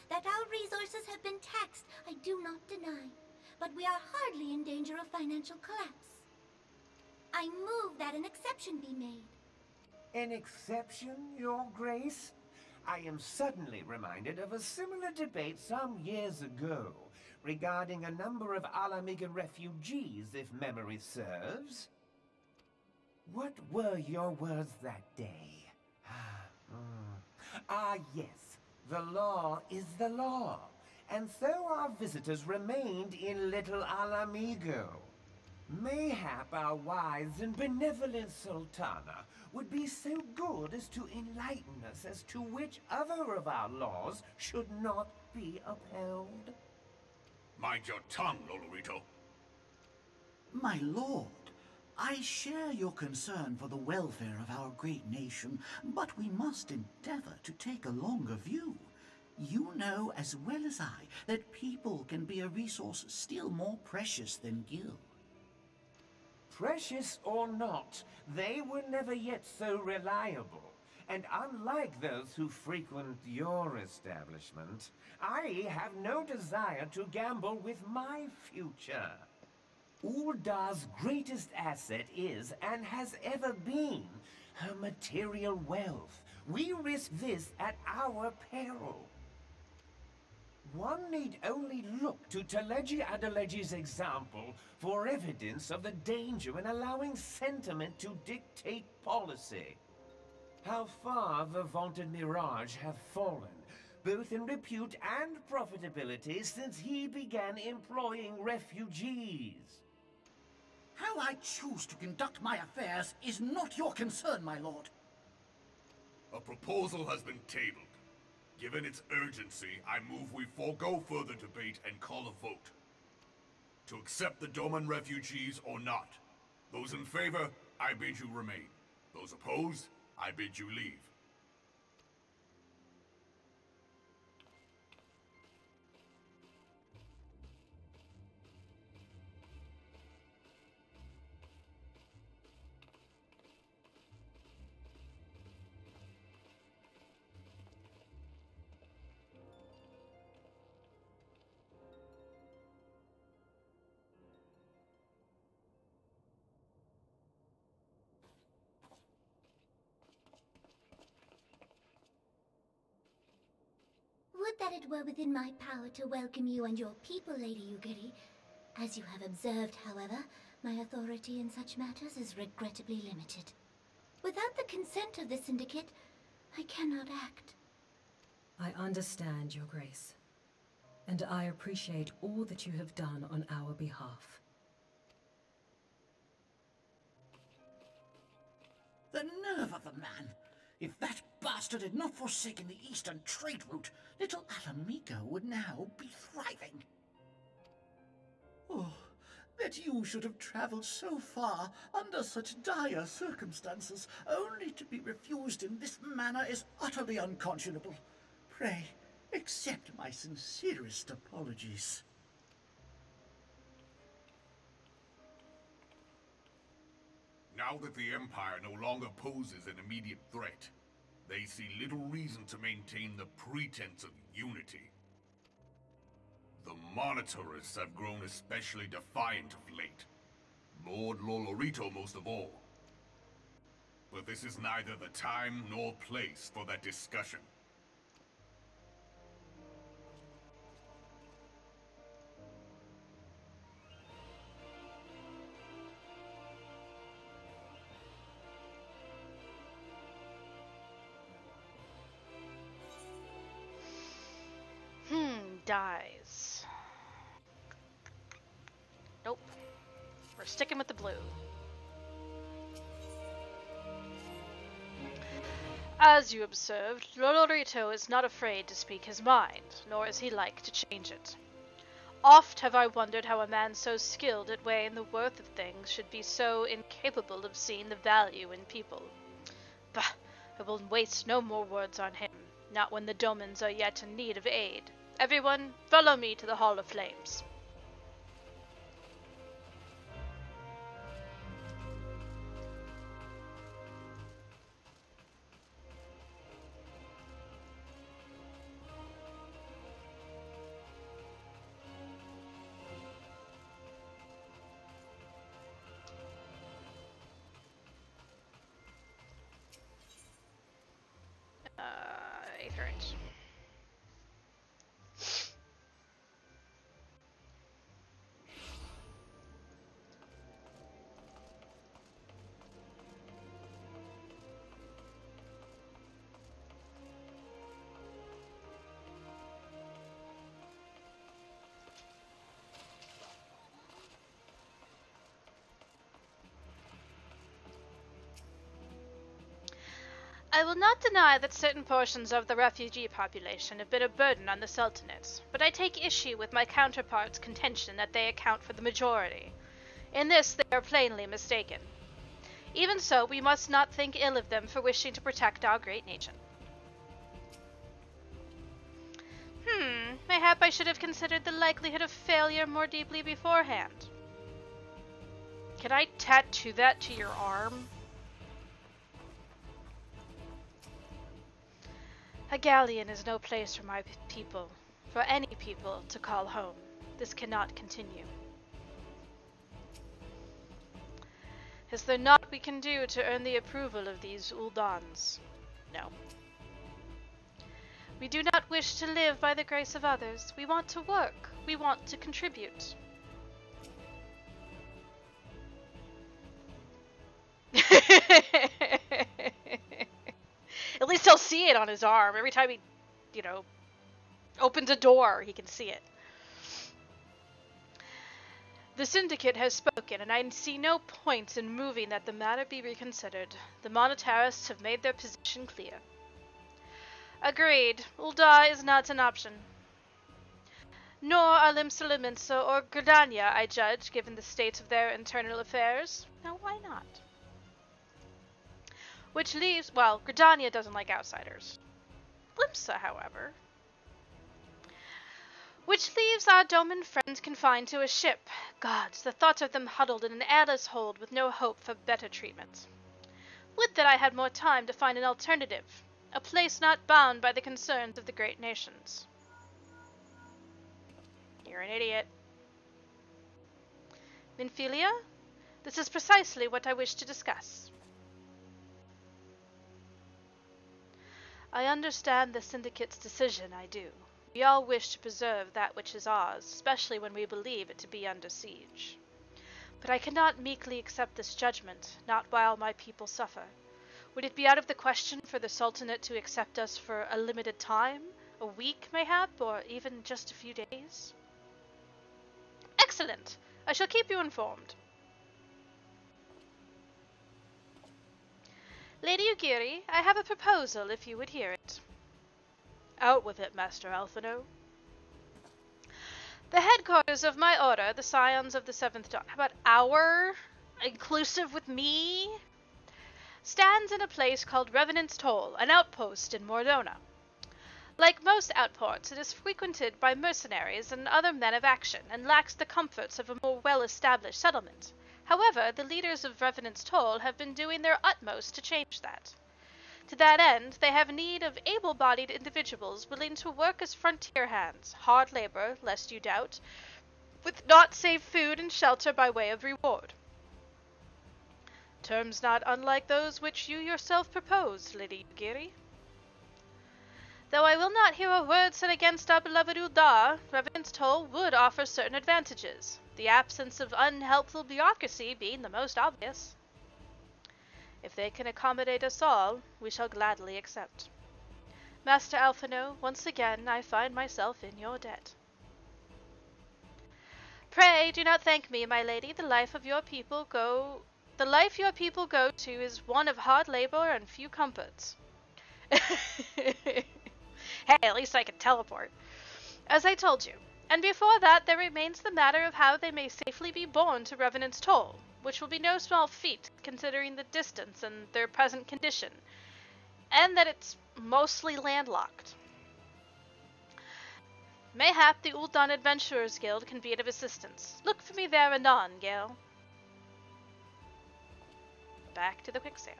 That our resources have been taxed, I do not deny. But we are hardly in danger of financial collapse. I move that an exception be made. An exception, Your Grace? I am suddenly reminded of a similar debate some years ago regarding a number of Alamigan refugees, if memory serves. What were your words that day? Ah, yes. The law is the law. And so our visitors remained in Little Alamigo. Mayhap our wise and benevolent Sultana would be so good as to enlighten us as to which other of our laws should not be upheld. Mind your tongue, Lolorito. My lord, I share your concern for the welfare of our great nation, but we must endeavor to take a longer view. You know as well as I that people can be a resource still more precious than Gil. Precious or not, they were never yet so reliable. And unlike those who frequent your establishment, I have no desire to gamble with my future. Uldar's greatest asset is, and has ever been, her material wealth. We risk this at our peril. One need only look to Teleji Adeleji's example for evidence of the danger in allowing sentiment to dictate policy. How far the vaunted Mirage have fallen, both in repute and profitability, since he began employing refugees. How I choose to conduct my affairs is not your concern, my lord. A proposal has been tabled. Given its urgency, I move we forego further debate and call a vote. To accept the Doman refugees or not. Those in favor, I bid you remain. Those opposed, I bid you leave. Would that it were within my power to welcome you and your people, Lady Yugiri. As you have observed, however, my authority in such matters is regrettably limited. Without the consent of the syndicate, I cannot act. I understand, Your Grace, and I appreciate all that you have done on our behalf. The nerve of the man! If that bastard had not forsaken the eastern trade route, little Alamigo would now be thriving. Oh, that you should have traveled so far under such dire circumstances, only to be refused in this manner is utterly unconscionable. Pray, accept my sincerest apologies. Now that the Empire no longer poses an immediate threat, they see little reason to maintain the pretense of unity. The Monitorers have grown especially defiant of late. Lord Lolorito most of all. But this is neither the time nor place for that discussion. Dies. Nope. We're sticking with the blue. As you observed, Lolorito is not afraid to speak his mind, nor is he like to change it. Oft have I wondered how a man so skilled at weighing the worth of things should be so incapable of seeing the value in people. Bah! I will waste no more words on him, not when the Domans are yet in need of aid. Everyone, follow me to the Hall of Flames. Eighth range. I will not deny that certain portions of the refugee population have been a burden on the Sultanate, but I take issue with my counterparts' contention that they account for the majority. In this they are plainly mistaken. Even so, we must not think ill of them for wishing to protect our great nation. Mayhap I should have considered the likelihood of failure more deeply beforehand. Can I tattoo that to your arm? A galleon is no place for my people, for any people to call home. This cannot continue. Is there naught we can do to earn the approval of these Uldans? No. We do not wish to live by the grace of others. We want to work. We want to contribute. At least he'll see it on his arm. Every time he, opens a door, he can see it. The syndicate has spoken, and I see no point in moving that the matter be reconsidered. The monetarists have made their position clear. Agreed. Ul'dah is not an option. Nor are Limsa or Gridania, I judge, given the state of their internal affairs. Now, why not? Which leaves, well, Gridania doesn't like outsiders. Limsa, however. Which leaves our Doman friends confined to a ship. Gods, the thought of them huddled in an airless hold with no hope for better treatment. Would that I had more time to find an alternative. A place not bound by the concerns of the great nations. You're an idiot. Minfilia? This is precisely what I wish to discuss. I understand the syndicate's decision, I do. We all wish to preserve that which is ours, especially when we believe it to be under siege. But I cannot meekly accept this judgment, not while my people suffer. Would it be out of the question for the Sultanate to accept us for a limited time? A week, mayhap, or even just a few days? Excellent! I shall keep you informed. Lady Ugiri, I have a proposal if you would hear it. Out with it, Master Alphino. The headquarters of my order, the Scions of the Seventh Dawn, how about our, inclusive with me, stands in a place called Revenant's Toll, an outpost in Mordona. Like most outports, it is frequented by mercenaries and other men of action, and lacks the comforts of a more well-established settlement. However, the leaders of Revenant's Toll have been doing their utmost to change that. To that end, they have need of able-bodied individuals willing to work as frontier hands, hard labor, lest you doubt, with naught save food and shelter by way of reward. Terms not unlike those which you yourself proposed, Lady Ugiri. Though I will not hear a word said against our beloved Ul'dah, Revenant's Toll would offer certain advantages, the absence of unhelpful bureaucracy being the most obvious. If they can accommodate us all, we shall gladly accept. Master Alphino, once again I find myself in your debt. Pray do not thank me, my lady. The life your people go to is one of hard labor and few comforts. Hey, at least I can teleport. As I told you. And before that, there remains the matter of how they may safely be borne to Revenant's Toll, which will be no small feat, considering the distance and their present condition, and that it's mostly landlocked. Mayhap the Ul'dan Adventurers Guild can be of assistance. Look for me there anon, Gale. Back to the quicksand.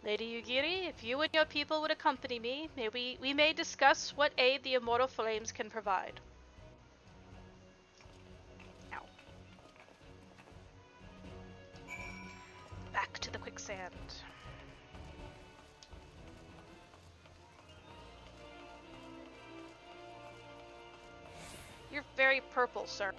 Lady Ugiri, if you and your people would accompany me, we may discuss what aid the immortal flames can provide. Ow. Back to the quicksand. You're very purple, sir.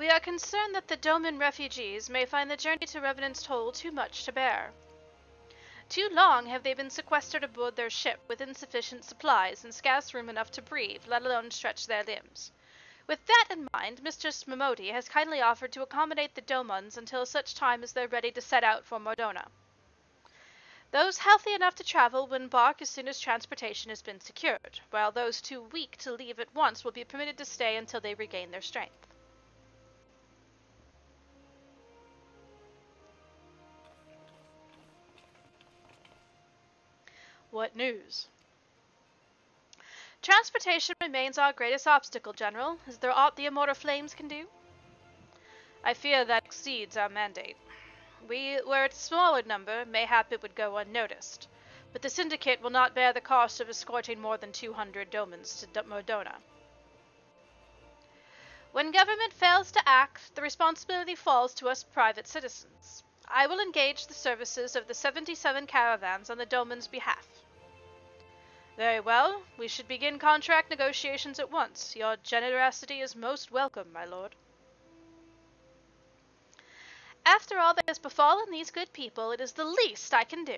We are concerned that the Doman refugees may find the journey to Revenant's toll too much to bear. Too long have they been sequestered aboard their ship with insufficient supplies and scarce room enough to breathe, let alone stretch their limbs. With that in mind, Mistress Momodi has kindly offered to accommodate the Domans until such time as they're ready to set out for Mordona. Those healthy enough to travel will embark as soon as transportation has been secured, while those too weak to leave at once will be permitted to stay until they regain their strength. What news? Transportation remains our greatest obstacle, General. Is there aught the Immortal Flames can do? I fear that exceeds our mandate. Were it a smaller number, mayhap it would go unnoticed. But the syndicate will not bear the cost of escorting more than 200 Domans to Mordona. When government fails to act, the responsibility falls to us private citizens. I will engage the services of the 77 caravans on the Doman's behalf. Very well. We should begin contract negotiations at once. Your generosity is most welcome, my lord. After all that has befallen these good people, it is the least I can do.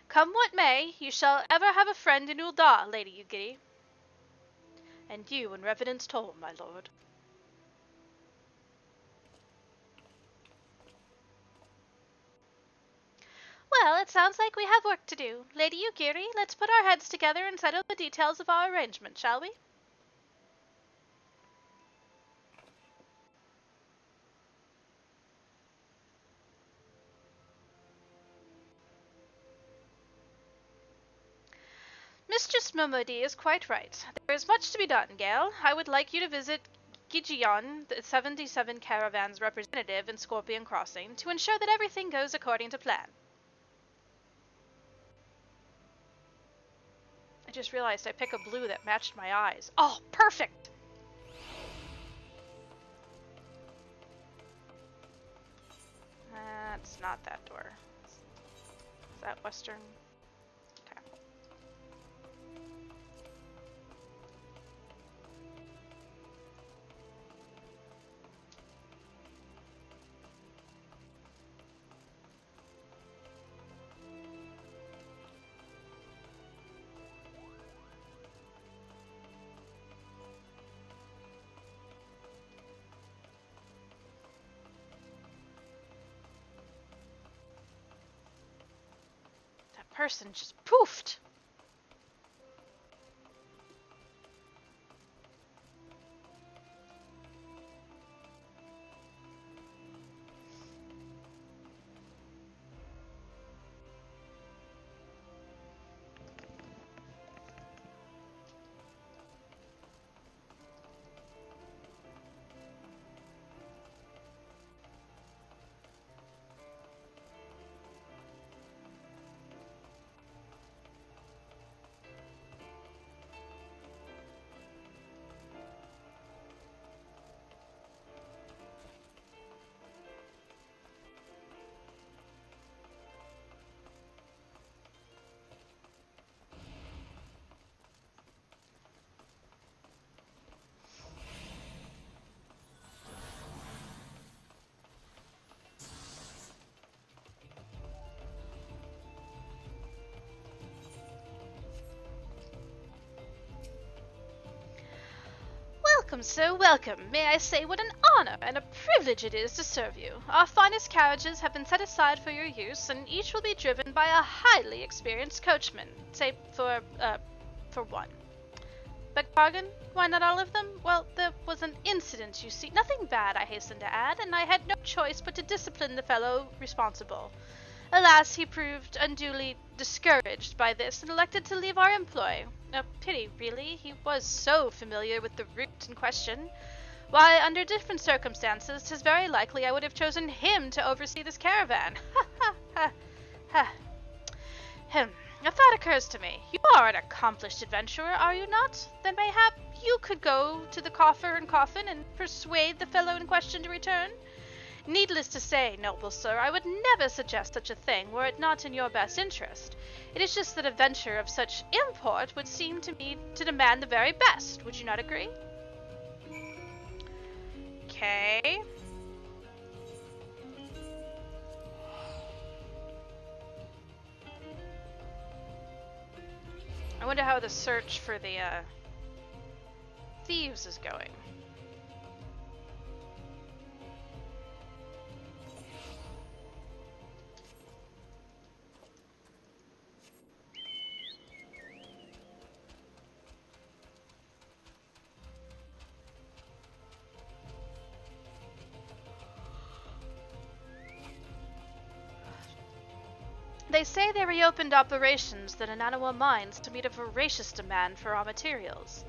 Come what may, you shall ever have a friend in Ul'dah, Lady Ugiri. And you in Revenant's toll, my lord. Well, it sounds like we have work to do. Lady Ugiri, let's put our heads together and settle the details of our arrangement, shall we? Mistress Momodi is quite right. There is much to be done, Gale. I would like you to visit Gijion, the 77 Caravan's representative in Scorpion Crossing, to ensure that everything goes according to plan. I just realized I picked a blue that matched my eyes. Oh, perfect! That's not that door. Is that Western? Okay. Person just poofed. Welcome, sir, welcome. May I say what an honor and a privilege it is to serve you. Our finest carriages have been set aside for your use, and each will be driven by a highly experienced coachman. Say, for one. Beg pardon? Why not all of them? Well, there was an incident, you see. Nothing bad, I hasten to add, and I had no choice but to discipline the fellow responsible. Alas, he proved unduly discouraged by this and elected to leave our employ. A pity, really. He was so familiar with the route in question. Why, under different circumstances, 'tis very likely I would have chosen him to oversee this caravan. Ha ha ha ha. A thought occurs to me. You are an accomplished adventurer, are you not? Then mayhap you could go to the coffer and coffin and persuade the fellow in question to return? Needless to say, noble sir, I would never suggest such a thing were it not in your best interest. It is just that a venture of such import would seem to me to demand the very best. Would you not agree? Okay. I wonder how the search for the thieves is going. They say they reopened operations at Ananawa Mines to meet a voracious demand for raw materials.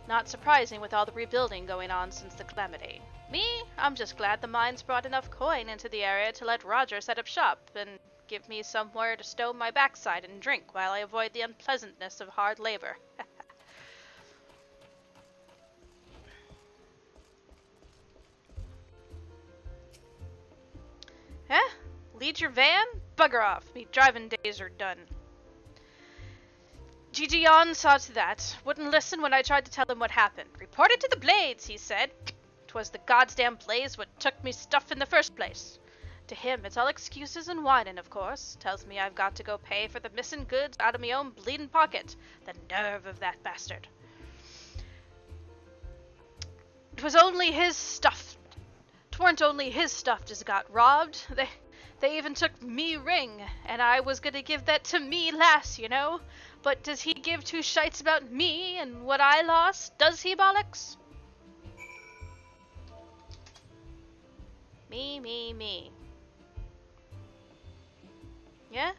Not surprising with all the rebuilding going on since the calamity. Me, I'm just glad the mines brought enough coin into the area to let Roger set up shop and give me somewhere to stow my backside and drink while I avoid the unpleasantness of hard labor. Huh? Lead your van? Bugger off. Me driving days are done. Gigion saw to that. Wouldn't listen when I tried to tell him what happened. Report it to the Blades, he said. 'Twas the goddamn Blaze what took me stuff in the first place. To him, it's all excuses and whining, of course. Tells me I've got to go pay for the missing goods out of me own bleeding pocket. The nerve of that bastard. 'Twas only his stuff. 'Tweren't only his stuff just got robbed. They even took me ring, and I was gonna give that to me lass, you know? But does he give two shites about me and what I lost? Does he, bollocks? Me. Yeah?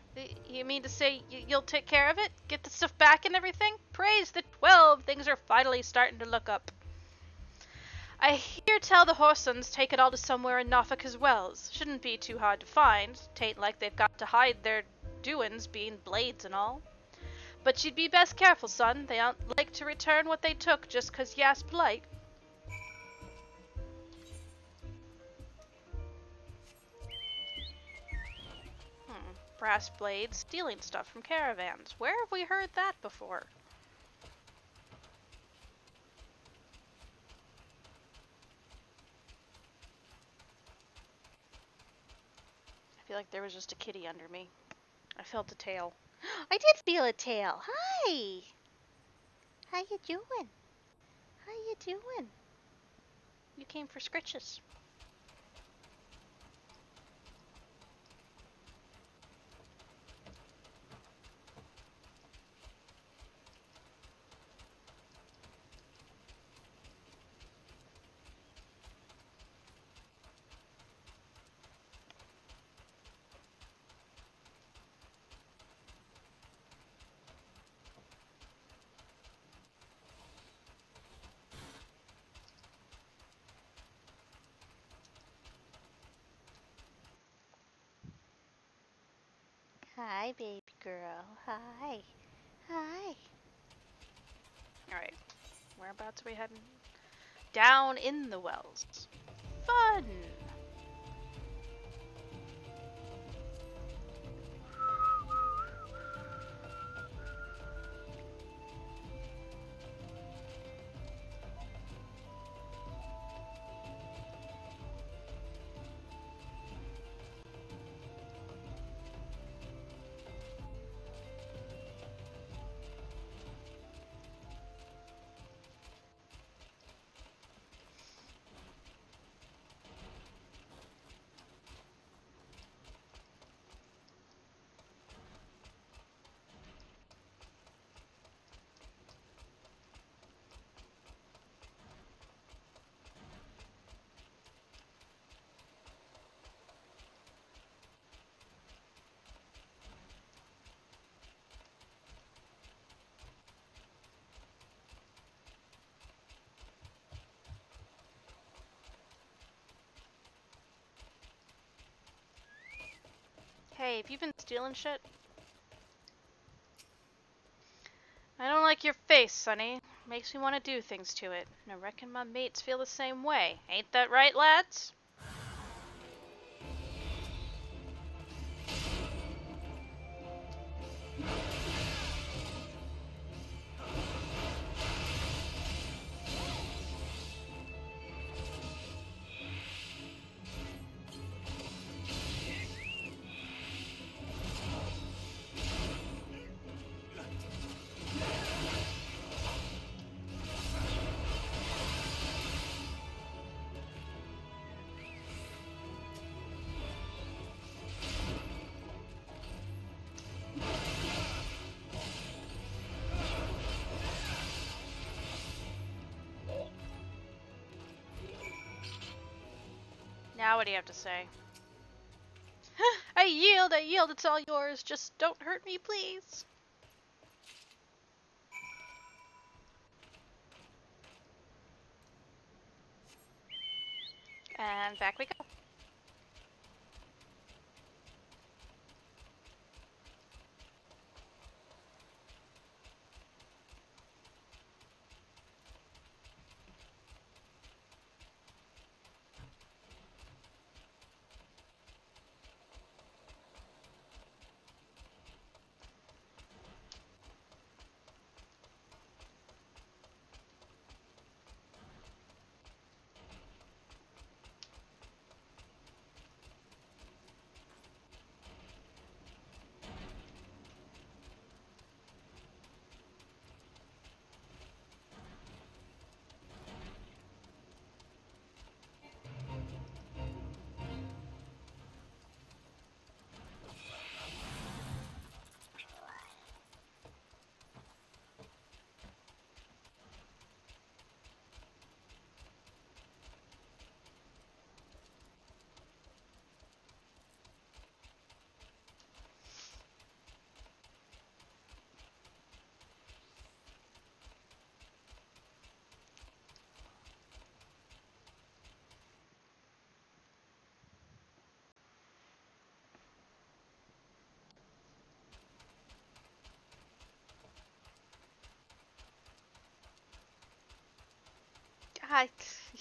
You mean to say you'll take care of it? Get the stuff back and everything? Praise the 12! Things are finally starting to look up. I hear tell the Horsons take it all to somewhere in Norfolk as Wells. Shouldn't be too hard to find. Tain't like they've got to hide their doin's, being Blades and all. But you'd be best careful, son. They aren't like to return what they took just 'cause you asked polite. Brass blades stealing stuff from caravans. Where have we heard that before? I feel like there was just a kitty under me. I felt a tail. I did feel a tail. Hi! How you doing? How you doing? You came for scritches. Hi, baby girl. Hi. Hi. Alright. Whereabouts are we heading? Down in the wells. Fun! Hey, have you been stealing shit? I don't like your face, Sonny. Makes me want to do things to it. And I reckon my mates feel the same way. Ain't that right, lads? Now what do you have to say? I yield, it's all yours. Just don't hurt me, please. And back we go.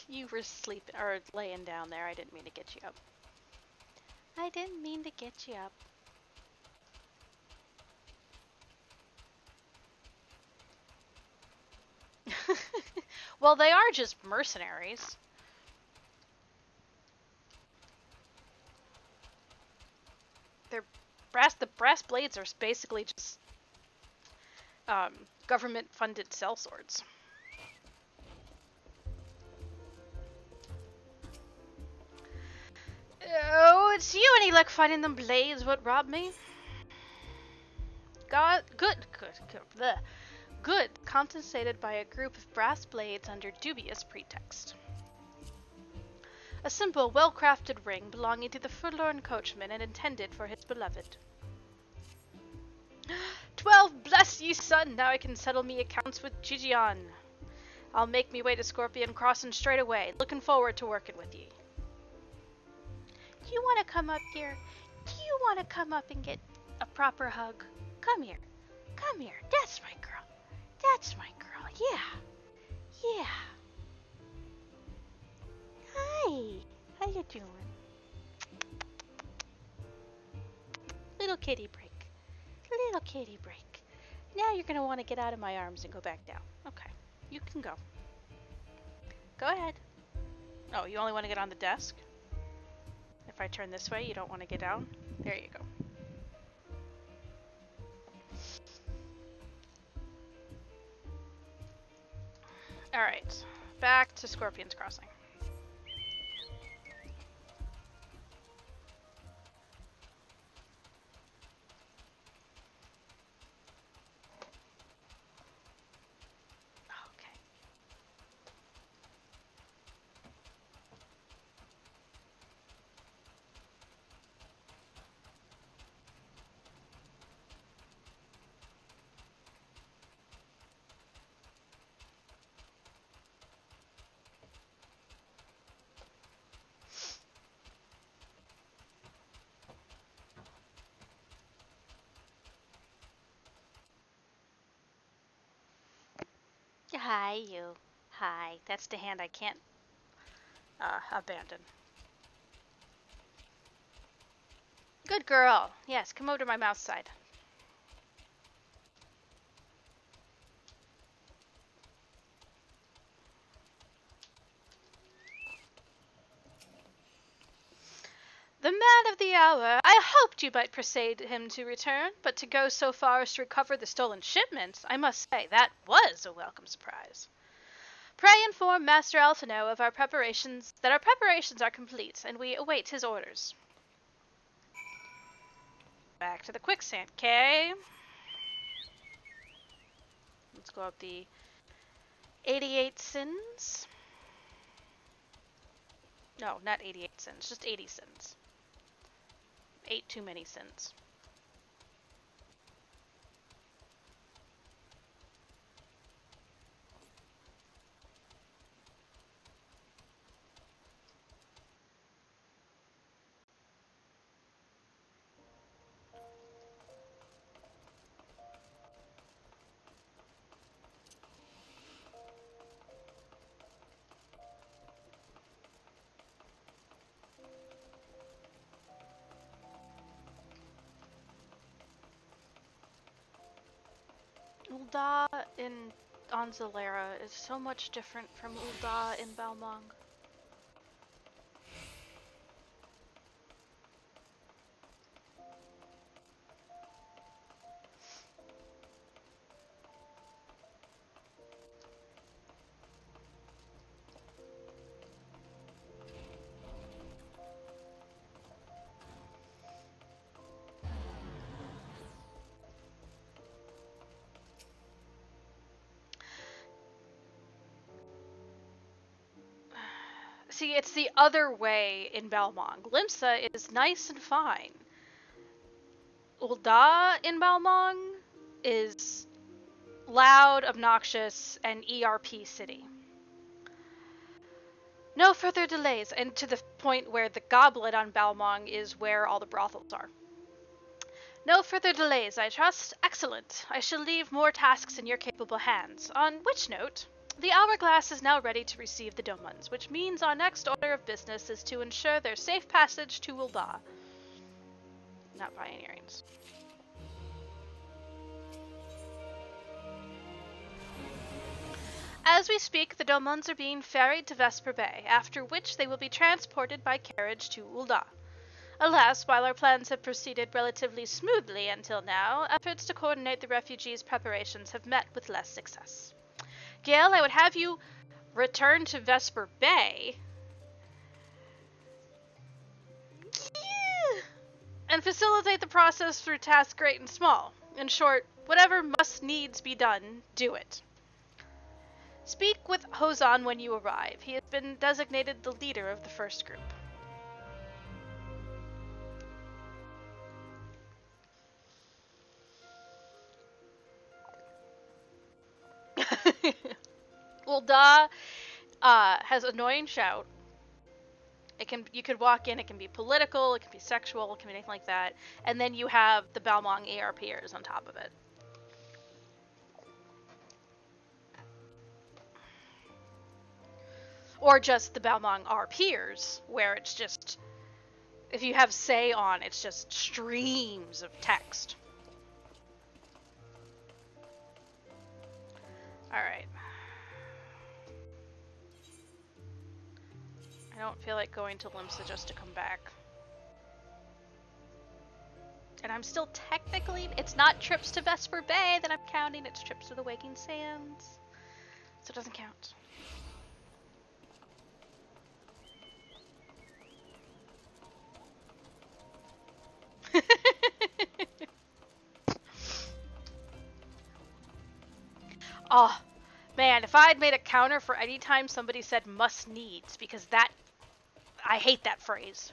You were sleeping or laying down there. I didn't mean to get you up. I didn't mean to get you up. Well, they are just mercenaries. The brass blades are basically just government-funded sellswords. Oh, it's you. Any luck finding them blades? What robbed me? Good. Compensated by a group of brass blades under dubious pretext. A simple, well-crafted ring belonging to the forlorn coachman and intended for his beloved. 12, bless ye, son! Now I can settle me accounts with Gigion. I'll make me way to Scorpion Crossing straight away. Looking forward to working with ye. Do you want to come up here? Do you want to come up and get a proper hug? Come here. Come here. That's my girl. That's my girl. Yeah. Yeah. Hi. How you doing? Little kitty break. Little kitty break. Now you're going to want to get out of my arms and go back down. Okay. You can go. Go ahead. Oh, you only want to get on the desk? If I turn this way, you don't want to get down? There you go. Alright. Back to Scorpion's Crossing. Hi, you. Hi. That's the hand I can't abandon. Good girl. Yes, come over to my mouse side. The man of the hour. I hoped you might persuade him to return, but to go so far as to recover the stolen shipments, I must say, that was a welcome surprise. Pray inform Master Alphino of our preparations, that our preparations are complete, and we await his orders. Back to the quicksand, okay? Let's go up the 88 sins. No, not 88 sins, just 80 sins. 8 too many sins. Ul'dah in Anzalera is so much different from Ul'dah in Balmong. See, it's the other way in Balmong. Limsa is nice and fine. Ul'dah in Balmong is loud, obnoxious, and ERP city. No further delays, and to the point where the goblet on Balmong is where all the brothels are. No further delays, I trust. Excellent. I shall leave more tasks in your capable hands. On which note, the hourglass is now ready to receive the Domans, which means our next order of business is to ensure their safe passage to Ul'dah. Not pioneerings. As we speak, the Domans are being ferried to Vesper Bay, after which they will be transported by carriage to Ul'dah. Alas, while our plans have proceeded relatively smoothly until now, efforts to coordinate the refugees' preparations have met with less success. Gale, I would have you return to Vesper Bay and facilitate the process through tasks great and small. In short, whatever must needs be done, do it. Speak with Hozan when you arrive. He has been designated the leader of the first group. Ul'dah has annoying shout. You could walk in, it can be political, it can be sexual, it can be anything like that. And then you have the Balmong ARPers on top of it. Or just the Balmong RPers, where it's just, if you have say on, it's just streams of text. Alright. I don't feel like going to Limsa just to come back. And I'm still technically, it's not trips to Vesper Bay that I'm counting, it's trips to the Waking Sands. So it doesn't count. Oh, man, if I'd made a counter for any time somebody said must needs, because that, I hate that phrase.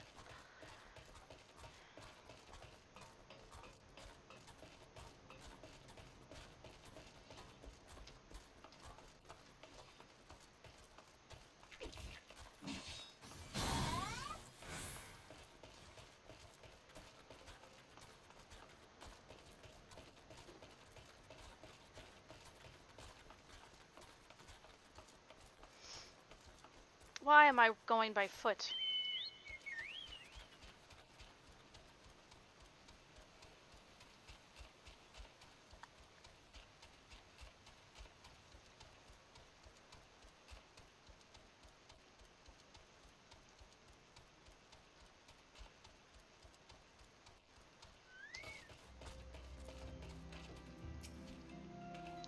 Why am I going by foot?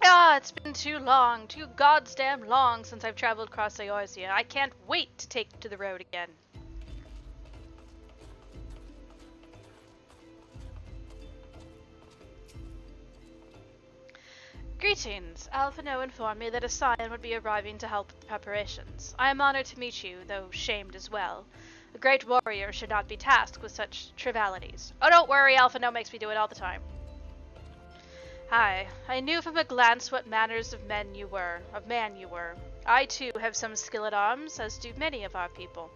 Ah, it's been too long, too goddamn long since I've traveled across Eorzea. I can't wait to take to the road again. Greetings. Alphino informed me that a scion would be arriving to help with the preparations. I am honored to meet you, though shamed as well. A great warrior should not be tasked with such trivialities. Oh, don't worry, Alphino makes me do it all the time. Hi. I knew from a glance what manners of man you were. I, too, have some skill at arms, as do many of our people.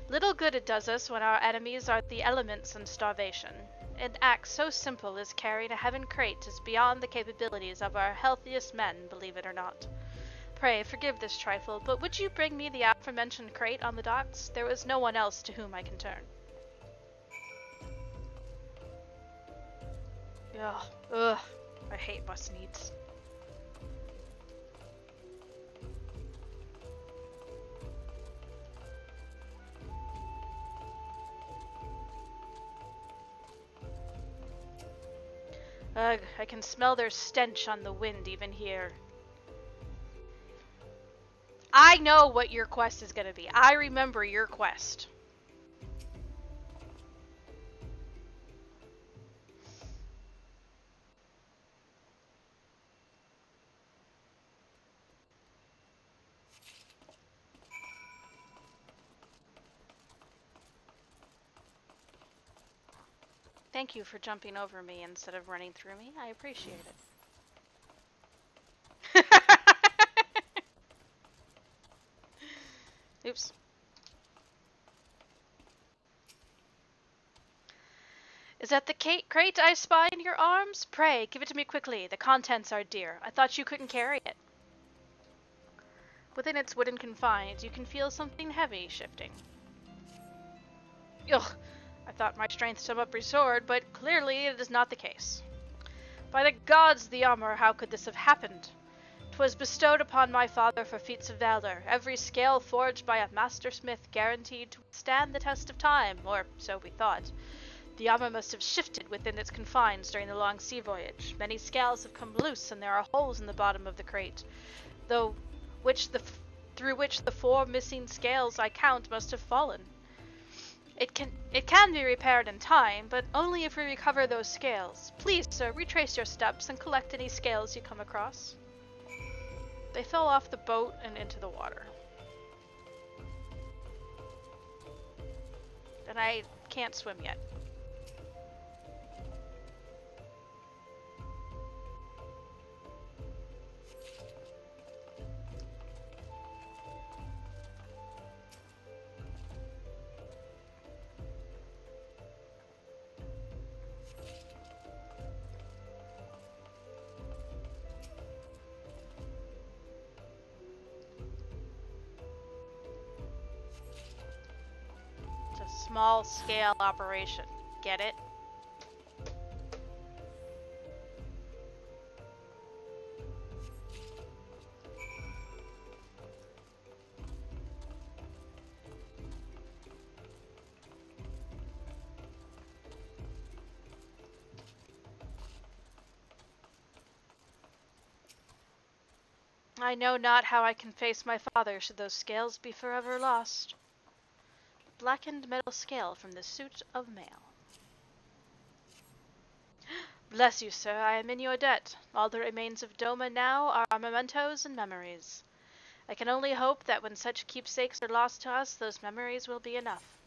Little good it does us when our enemies are the elements and starvation. An act so simple as carrying a heaven crate is beyond the capabilities of our healthiest men, believe it or not. Pray, forgive this trifle, but would you bring me the aforementioned crate on the docks? There is no one else to whom I can turn. Ugh. I hate must-needs. Ugh, I can smell their stench on the wind even here. I know what your quest is gonna be. I remember your quest. Thank you for jumping over me instead of running through me. I appreciate it. Oops. Is that the crate I spy in your arms? Pray, give it to me quickly. The contents are dear. I thought you couldn't carry it. Within its wooden confines, you can feel something heavy shifting. Ugh. I thought my strength some up restored, but clearly it is not the case. By the gods, the armor, how could this have happened? 'Twas bestowed upon my father for feats of valor, every scale forged by a master smith guaranteed to withstand the test of time, or so we thought. The armor must have shifted within its confines during the long sea voyage. Many scales have come loose, and there are holes in the bottom of the crate, through which the 4 missing scales I count must have fallen. It can be repaired in time, but only if we recover those scales. Please, sir, retrace your steps and collect any scales you come across. They fell off the boat and into the water. And I can't swim yet. Small scale operation. Get it? I know not how I can face my father should those scales be forever lost. Blackened metal scale from the suit of mail. Bless you, sir, I am in your debt. All that remains of Doman now are our mementos and memories. I can only hope that when such keepsakes are lost to us, those memories will be enough.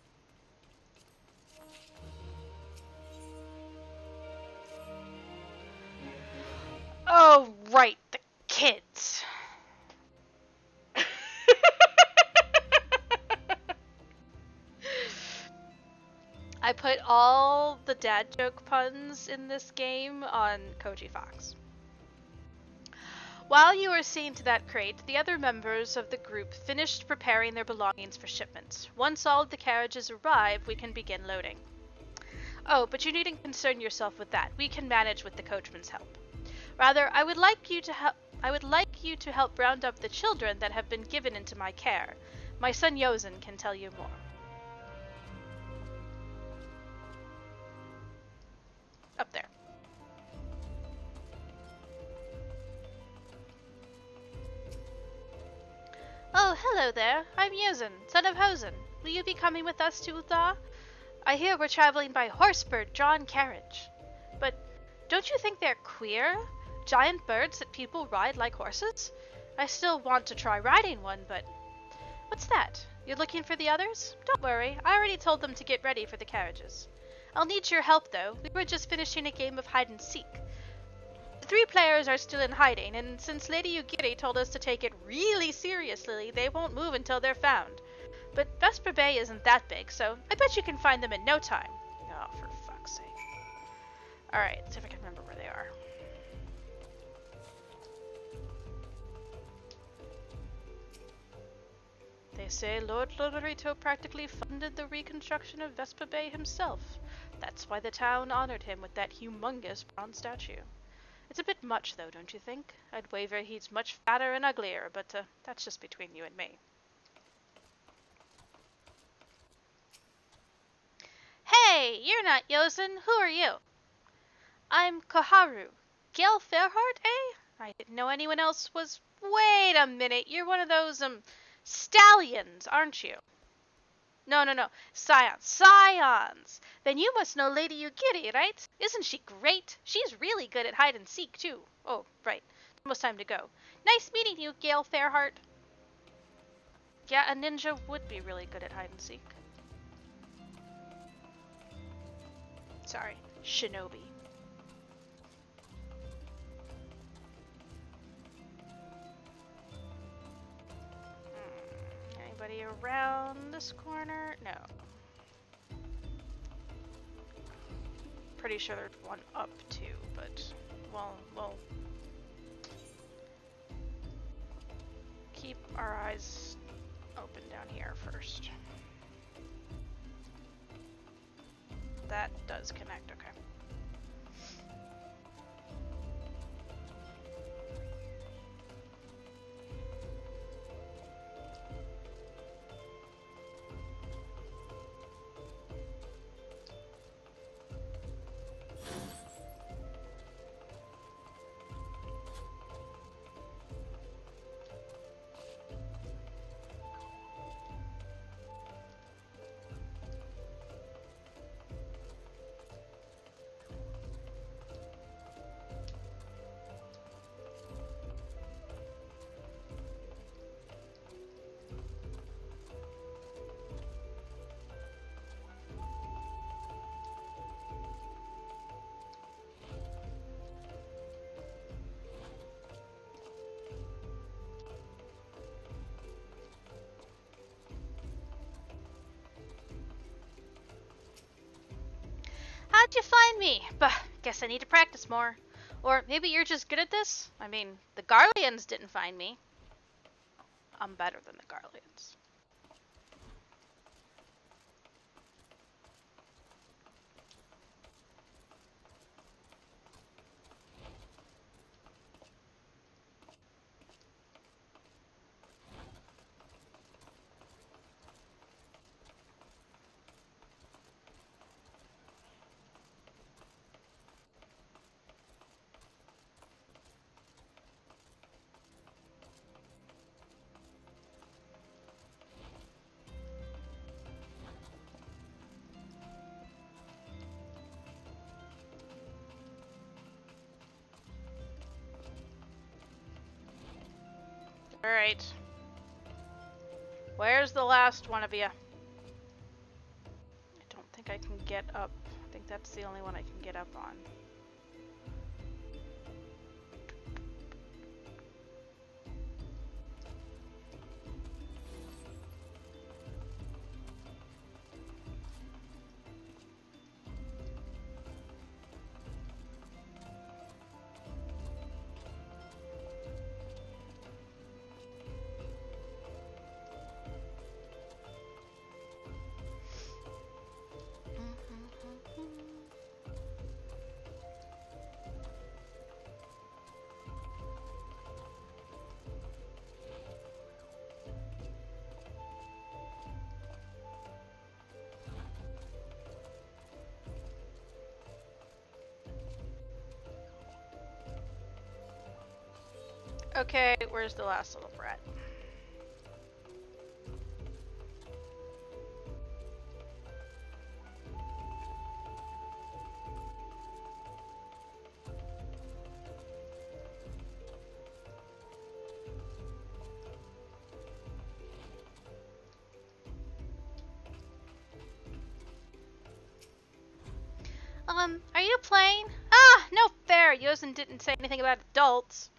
Oh, right, the kids. I put all the dad joke puns in this game on Koji Fox. While you were seeing to that crate, the other members of the group finished preparing their belongings for shipment. Once all of the carriages arrive, we can begin loading. Oh, but you needn't concern yourself with that. We can manage with the coachman's help. Rather, I would like you to help round up the children that have been given into my care. My son Yozen can tell you more. Up there. Oh, hello there. I'm Yozen, son of Hosen. Will you be coming with us to Uthar? I hear we're traveling by horsebird-drawn carriage. But don't you think they're queer? Giant birds that people ride like horses? I still want to try riding one, but... What's that? You're looking for the others? Don't worry, I already told them to get ready for the carriages. I'll need your help, though. We were just finishing a game of hide-and-seek. The 3 players are still in hiding, and since Lady Ugiri told us to take it really seriously, they won't move until they're found. But Vesper Bay isn't that big, so I bet you can find them in no time. Oh, for fuck's sake. Alright, let's see if I can remember where they are. They say Lord Lorito practically funded the reconstruction of Vespa Bay himself. That's why the town honored him with that humongous bronze statue. It's a bit much, though, don't you think? I'd wager he's much fatter and uglier, but that's just between you and me. Hey, you're not Yosen. Who are you? I'm Koharu. Gale Fairheart, eh? I didn't know anyone else was... Wait a minute, you're one of those, stallions, aren't you? No. Scions. Then you must know Lady Ugiri, right? Isn't she great? She's really good at hide-and-seek, too. Oh, right. Almost time to go. Nice meeting you, Gale Fairheart. Yeah, a ninja would be really good at hide-and-seek. Sorry, shinobi. Anybody around this corner? No. Pretty sure there's one up too, but we'll keep our eyes open down here first. That does connect, okay. How'd you find me? Bah, guess I need to practice more. Or maybe you're just good at this? I mean, the Garleans didn't find me. I'm better than the Garleans. Alright. Where's the last one of you? I don't think I can get up. I think that's the only one I can get up on. Okay, where's the last little brat? Are you playing? Ah, no fair. Yosen didn't say anything about adults.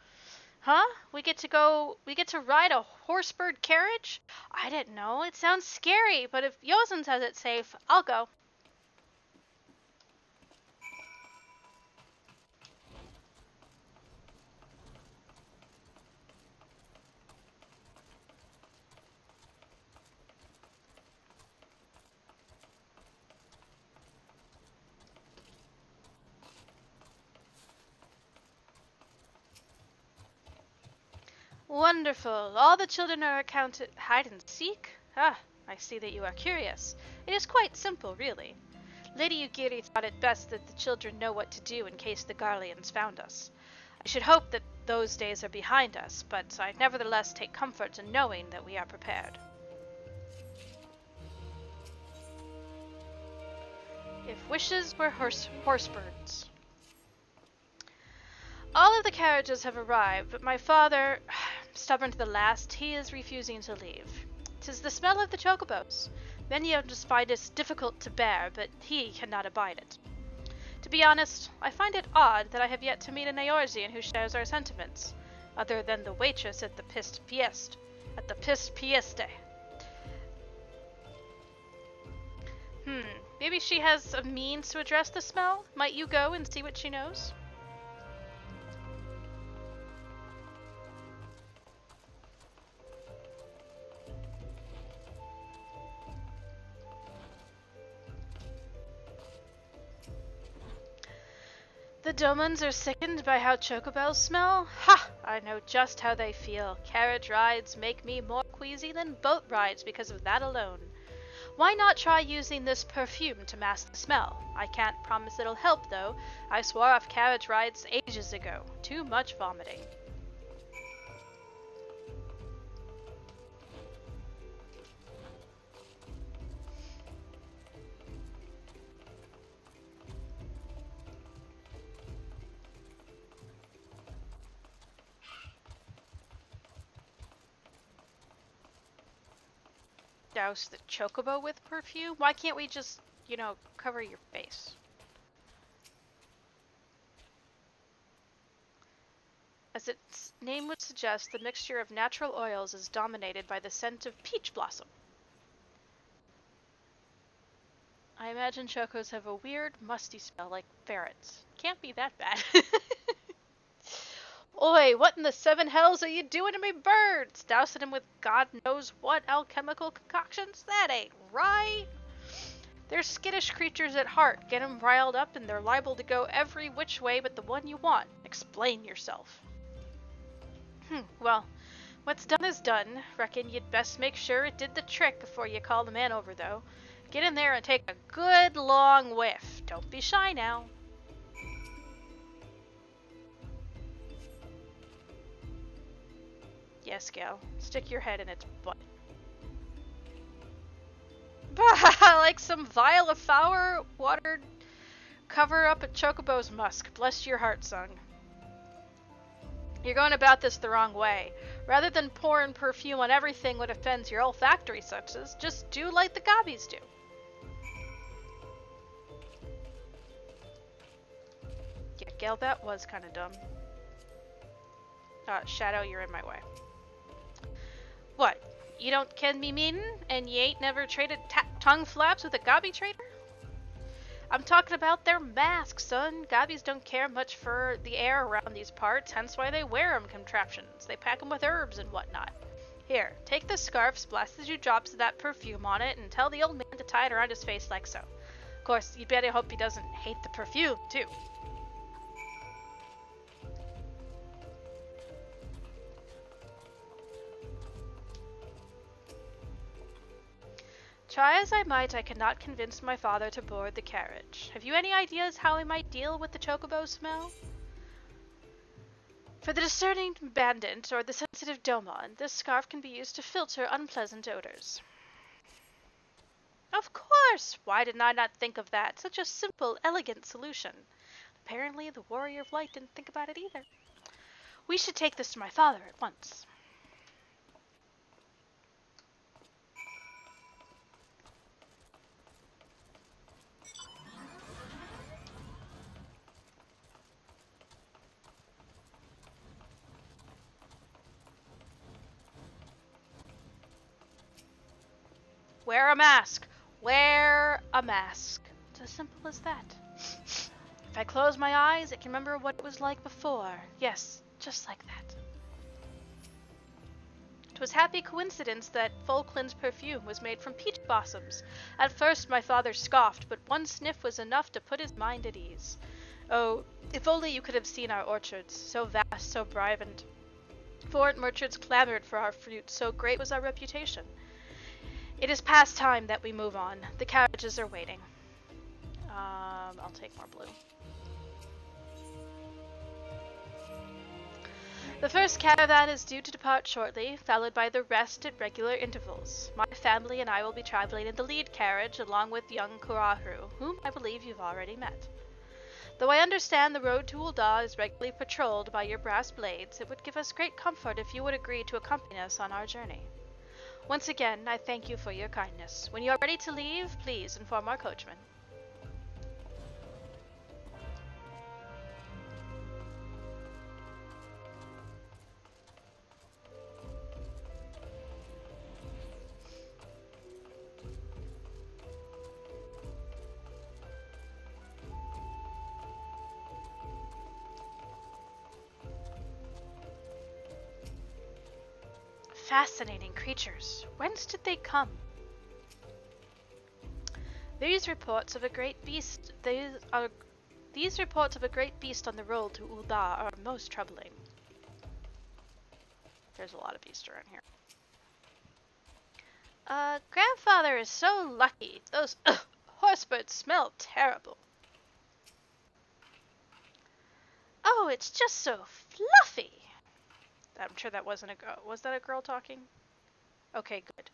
Huh? We get to ride a horsebird carriage? I didn't know. It sounds scary, but if Yosen says it's safe, I'll go. Wonderful. All the children are accounted hide and seek? Ah, I see that you are curious. It is quite simple, really. Lady Yugiri thought it best that the children know what to do in case the Garleans found us. I should hope that those days are behind us, but I nevertheless take comfort in knowing that we are prepared. If wishes were horsebirds. All of the carriages have arrived, but my father, stubborn to the last, he is refusing to leave. 'Tis the smell of the chocobos. Many of us find it difficult to bear, but he cannot abide it. To be honest, I find it odd that I have yet to meet an Eorzean who shares our sentiments, other than the waitress at the Pist Pieste. Maybe she has a means to address the smell? Might you go and see what she knows? The Domans are sickened by how chocobos smell? Ha! I know just how they feel. Carriage rides make me more queasy than boat rides because of that alone. Why not try using this perfume to mask the smell? I can't promise it'll help, though. I swore off carriage rides ages ago. Too much vomiting. Douse the chocobo with perfume? Why can't we just, cover your face? As its name would suggest, the mixture of natural oils is dominated by the scent of peach blossom. I imagine chocos have a weird, musty smell like ferrets. Can't be that bad. Oi, what in the seven hells are you doing to me birds? Dousing them with God knows what alchemical concoctions? That ain't right. They're skittish creatures at heart. Get them riled up and they're liable to go every which way but the one you want. Explain yourself. Well, what's done is done. Reckon you'd best make sure it did the trick before you call the man over, though. Get in there and take a good long whiff. Don't be shy now. Yes, Gale. Stick your head in its butt. Like some vial of foul water cover up a chocobo's musk. Bless your heart, son. You're going about this the wrong way. Rather than pouring perfume on everything that offends your olfactory senses, just do like the gobbies do. Yeah, Gale, that was kind of dumb. Shadow, you're in my way. What? You don't ken me meanin', and ye ain't never traded tongue flaps with a gobby trader? I'm talking about their masks, son. Gobbies don't care much for the air around these parts, hence why they wear 'em contraptions. They pack 'em with herbs and whatnot. Here, take the scarf, splash a few drops of that perfume on it, and tell the old man to tie it around his face like so. Of course, you better hope he doesn't hate the perfume, too. Try as I might, I cannot convince my father to board the carriage. Have you any ideas how I might deal with the chocobo smell? For the discerning bandit or the sensitive Doman, this scarf can be used to filter unpleasant odors. Of course! Why did I not think of that? Such a simple, elegant solution. Apparently, the Warrior of Light didn't think about it either. We should take this to my father at once. Wear a mask. Wear a mask. It's as simple as that. If I close my eyes, I can remember what it was like before. Yes, just like that. It was happy coincidence that Falkland's perfume was made from peach blossoms. At first my father scoffed, but one sniff was enough to put his mind at ease. Oh, if only you could have seen our orchards, so vast, so vibrant. Foreign merchants clamored for our fruit, so great was our reputation. It is past time that we move on. The carriages are waiting. I'll take more blue. The first caravan is due to depart shortly, followed by the rest at regular intervals. My family and I will be traveling in the lead carriage, along with young Kurahu, whom I believe you've already met. Though I understand the road to Ul'dah is regularly patrolled by your brass blades, it would give us great comfort if you would agree to accompany us on our journey. Once again, I thank you for your kindness. When you are ready to leave, please inform our coachman. Fascinating creatures. Whence did they come? These reports of a great beast on the road to Ul'dah are most troubling. There's a lot of beasts around here. Grandfather is so lucky. Those horsebirds smell terrible. Oh, it's just so fluffy. I'm sure that wasn't a girl. Was that a girl talking? Okay, good.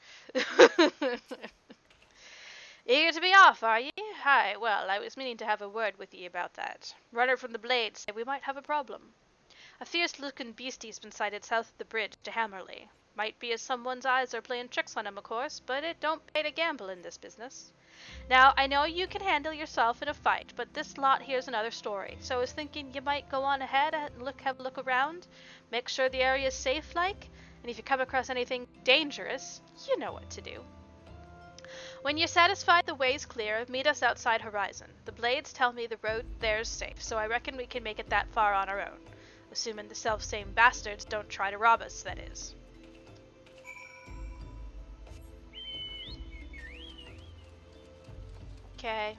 Eager to be off, are ye? Hi, well, I was meaning to have a word with ye about that. Runner from the Blade said we might have a problem. A fierce-looking beastie's been sighted south of the bridge to Hammerley. Might be as someone's eyes are playing tricks on him, of course, but it don't pay to gamble in this business. Now, I know you can handle yourself in a fight, but this lot here's another story, so I was thinking you might go on ahead and have a look around, make sure the area's safe like, and if you come across anything dangerous, you know what to do. When you're satisfied the way's clear, meet us outside Horizon. The Blades tell me the road there's safe, so I reckon we can make it that far on our own. Assuming the self-same bastards don't try to rob us, that is. Okay.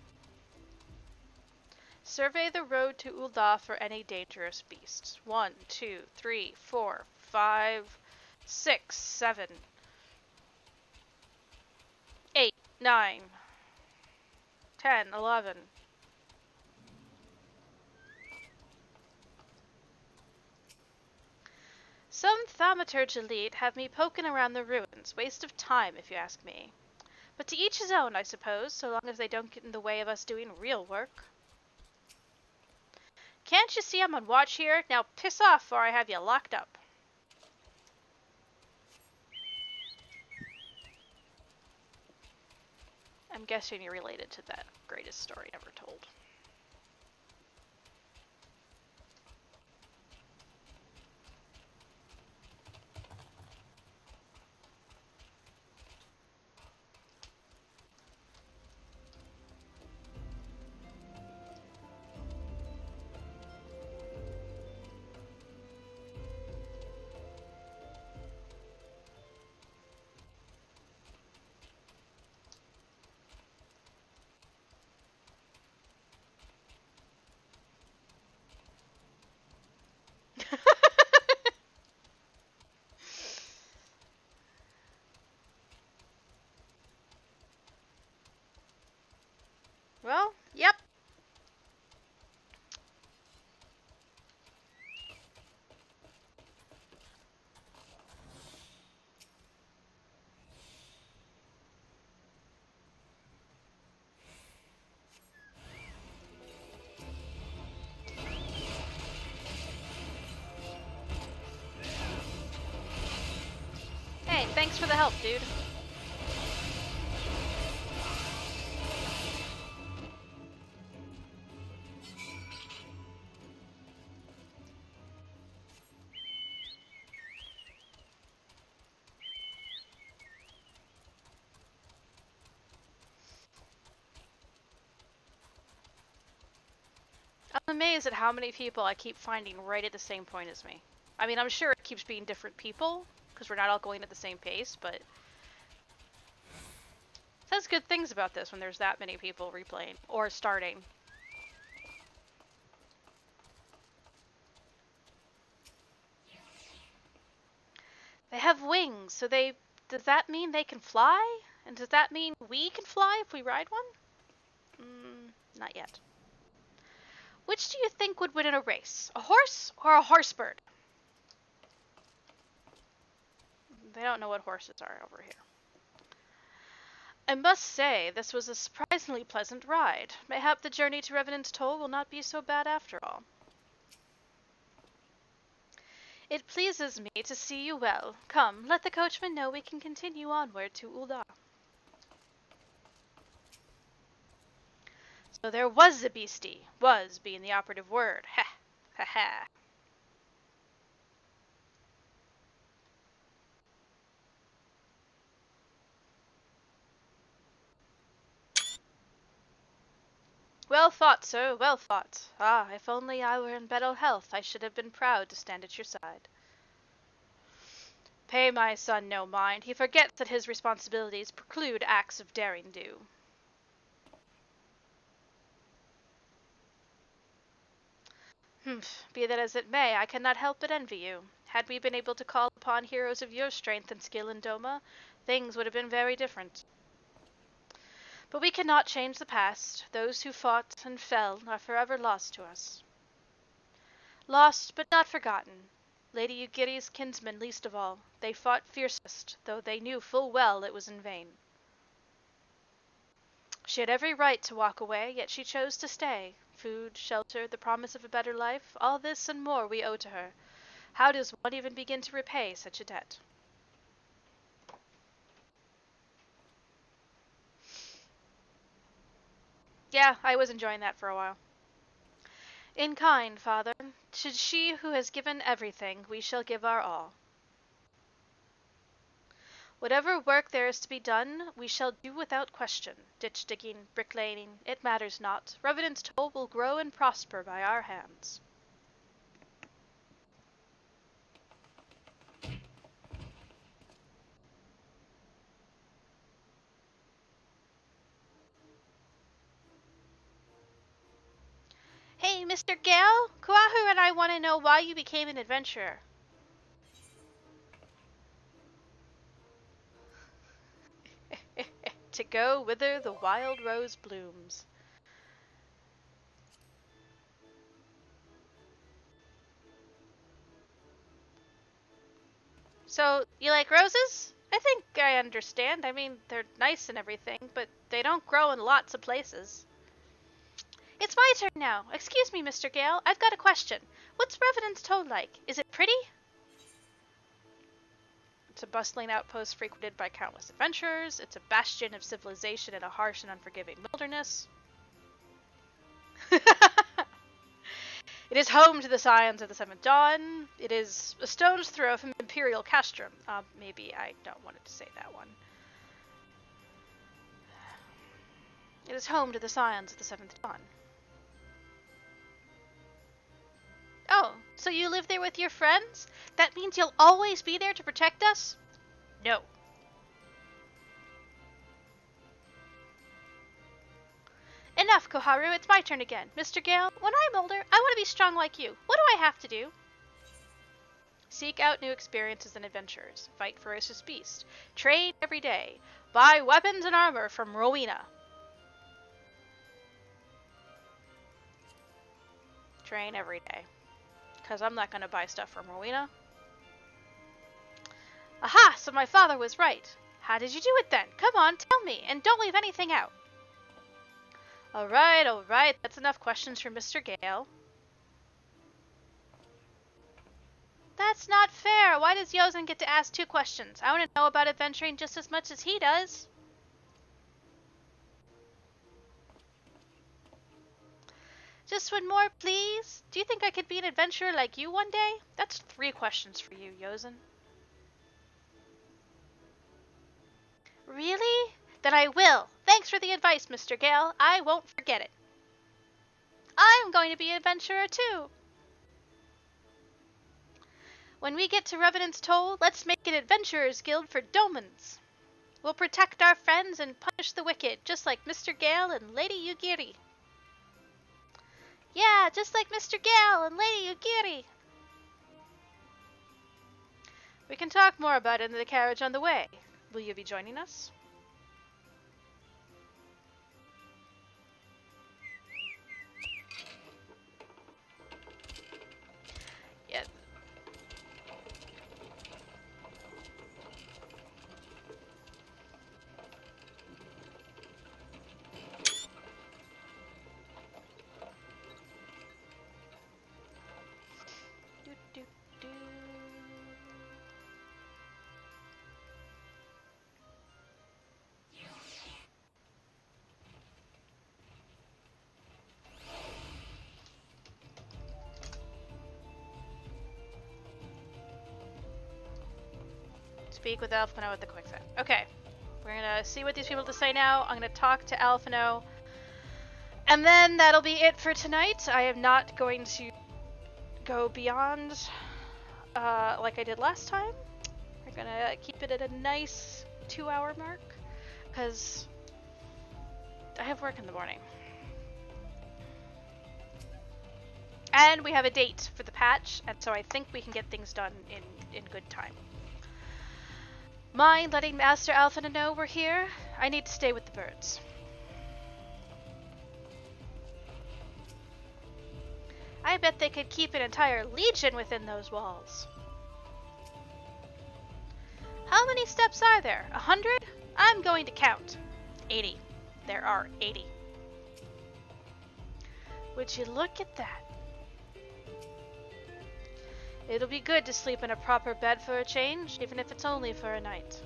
Survey the road to Ul'dah for any dangerous beasts. 1, 2, 3, 4, 5, 6, 7, 8, 9, 10, 11. Some thaumaturge elite have me poking around the ruins. Waste of time, if you ask me. But to each his own, I suppose, so long as they don't get in the way of us doing real work. Can't you see I'm on watch here? Now piss off or I have you locked up. I'm guessing you're related to that greatest story ever told. Well, yep. Hey, thanks for the help, dude. I'm amazed at how many people I keep finding right at the same point as me. I mean, I'm sure it keeps being different people, because we're not all going at the same pace, but it says good things about this when there's that many people replaying, or starting. They have wings, so does that mean they can fly? And does that mean we can fly if we ride one? Not yet. Which do you think would win in a race? A horse or a horsebird? They don't know what horses are over here. I must say, this was a surprisingly pleasant ride. Mayhap the journey to Revenant's Toll will not be so bad after all. It pleases me to see you well. Come, let the coachman know we can continue onward to Ul'dah. So there was a beastie. Was being the operative word. Ha! Ha ha. Well thought, sir, well thought. Ah, if only I were in better health, I should have been proud to stand at your side. Pay my son no mind. He forgets that his responsibilities preclude acts of daring do. Be that as it may, I cannot help but envy you. Had we been able to call upon heroes of your strength and skill in Doma, things would have been very different. But we cannot change the past. Those who fought and fell are forever lost to us. Lost, but not forgotten. Lady Ugiri's kinsmen least of all. They fought fiercest, though they knew full well it was in vain. She had every right to walk away, yet she chose to stay. Food, shelter, the promise of a better life, all this and more we owe to her. How does one even begin to repay such a debt? Yeah, I was enjoying that for a while. In kind, Father, to she who has given everything, we shall give our all. Whatever work there is to be done, we shall do without question. Ditch digging, bricklaying, it matters not. Revenant's Toll will grow and prosper by our hands. Hey, Mr. Gale, Kuahu and I want to know why you became an adventurer. To go whither the wild rose blooms. So, you like roses? I think I understand. I mean, they're nice and everything, but they don't grow in lots of places. It's my turn now. Excuse me, Mr. Gale. I've got a question. What's Revenant's Toll like? Is it pretty? It's a bustling outpost frequented by countless adventurers. It's a bastion of civilization in a harsh and unforgiving wilderness. It is home to the Scions of the Seventh Dawn. It is a stone's throw from Imperial Castrum. Maybe I don't want it to say that one. It is home to the Scions of the Seventh Dawn. Oh, so you live there with your friends? That means you'll always be there to protect us? No. Enough, Koharu. It's my turn again. Mr. Gale, when I'm older, I want to be strong like you. What do I have to do? Seek out new experiences and adventures. Fight ferocious beasts. Train every day. Buy weapons and armor from Rowena. Train every day. Because I'm not going to buy stuff from Rowena. Aha! So my father was right. How did you do it then? Come on, tell me, and don't leave anything out. Alright. That's enough questions for Mr. Gale. That's not fair. Why does Yozen get to ask 2 questions? I want to know about adventuring just as much as he does. Just one more, please. Do you think I could be an adventurer like you one day? That's 3 questions for you, Yozen. Really? Then I will. Thanks for the advice, Mr. Gale. I won't forget it. I I'm going to be an adventurer too. When we get to Revenant's Toll, let's make an adventurers guild for Domans. We'll protect our friends and punish the wicked, just like Mr. Gale and Lady Yugiri. Yeah, just like Mr. Gale and Lady Yugiri. We can talk more about it in the carriage on the way. Will you be joining us? Yeah. Do, do, do. Speak with Alphino at the quicksand. Okay. We're gonna see what these people have to say now. I'm gonna talk to Alphino. And then that'll be it for tonight. I am not going to go beyond like I did last time. We're gonna keep it at a nice 2-hour mark. Because I have work in the morning. And we have a date for the patch, and so I think we can get things done in good time. Mind letting Master Alphina know we're here? I need to stay with the birds. I bet they could keep an entire legion within those walls. How many steps are there? 100? I'm going to count. 80. There are 80. Would you look at that? It'll be good to sleep in a proper bed for a change, even if it's only for a night.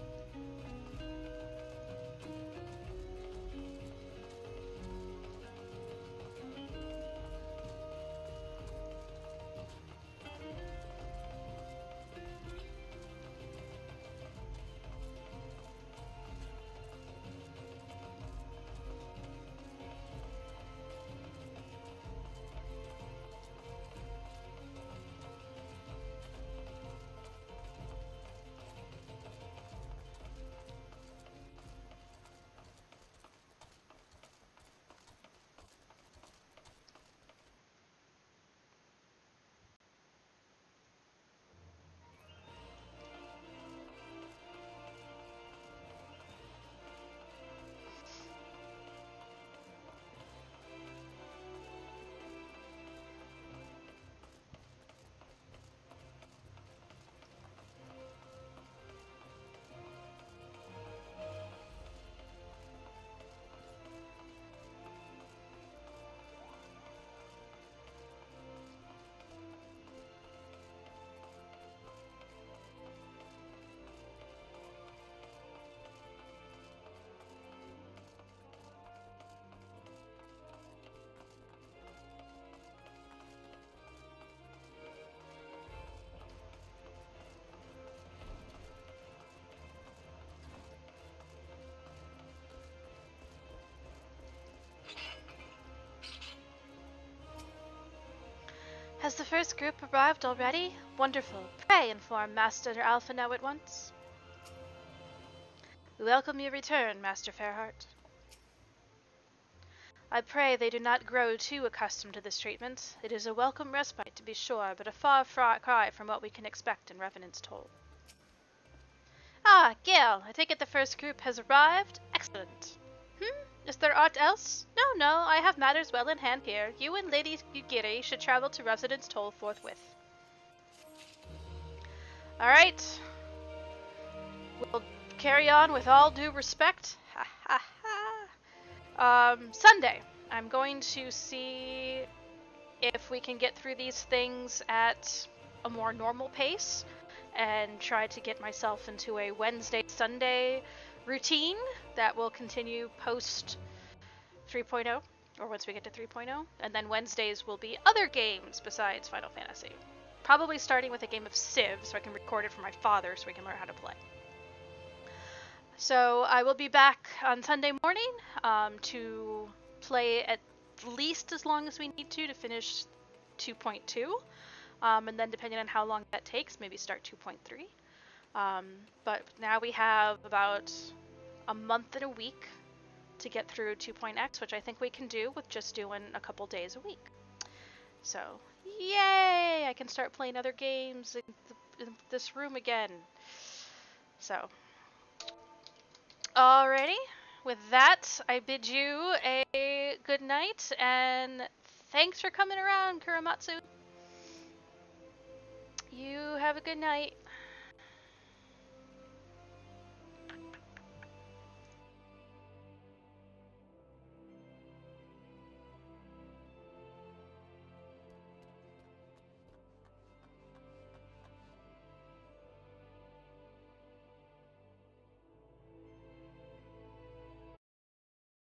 Has the first group arrived already? Wonderful. Pray inform Master Alphino at once. We welcome your return, Master Fairheart. I pray they do not grow too accustomed to this treatment. It is a welcome respite, to be sure, but a far cry from what we can expect in Revenant's Toll. Ah, Gale, I take it the first group has arrived? Excellent. Is there aught else? No, I have matters well in hand here. You and Lady Yugiri should travel to Revenant's Toll forthwith. Alright. We'll carry on with all due respect. Ha ha ha. Sunday. I'm going to see if we can get through these things at a more normal pace and try to get myself into a Wednesday-Sunday routine that will continue post 3.0, or once we get to 3.0, and then Wednesdays will be other games besides Final Fantasy. Probably starting with a game of Civ, so I can record it for my father so we can learn how to play. So I will be back on Sunday morning to play at least as long as we need to finish 2.2. And then depending on how long that takes, maybe start 2.3. But now we have about a month and a week to get through 2.x, which I think we can do with just doing a couple days a week. So, yay! I can start playing other games in this room again. So, alrighty. With that, I bid you a good night, and thanks for coming around, Kuramatsu. You have a good night.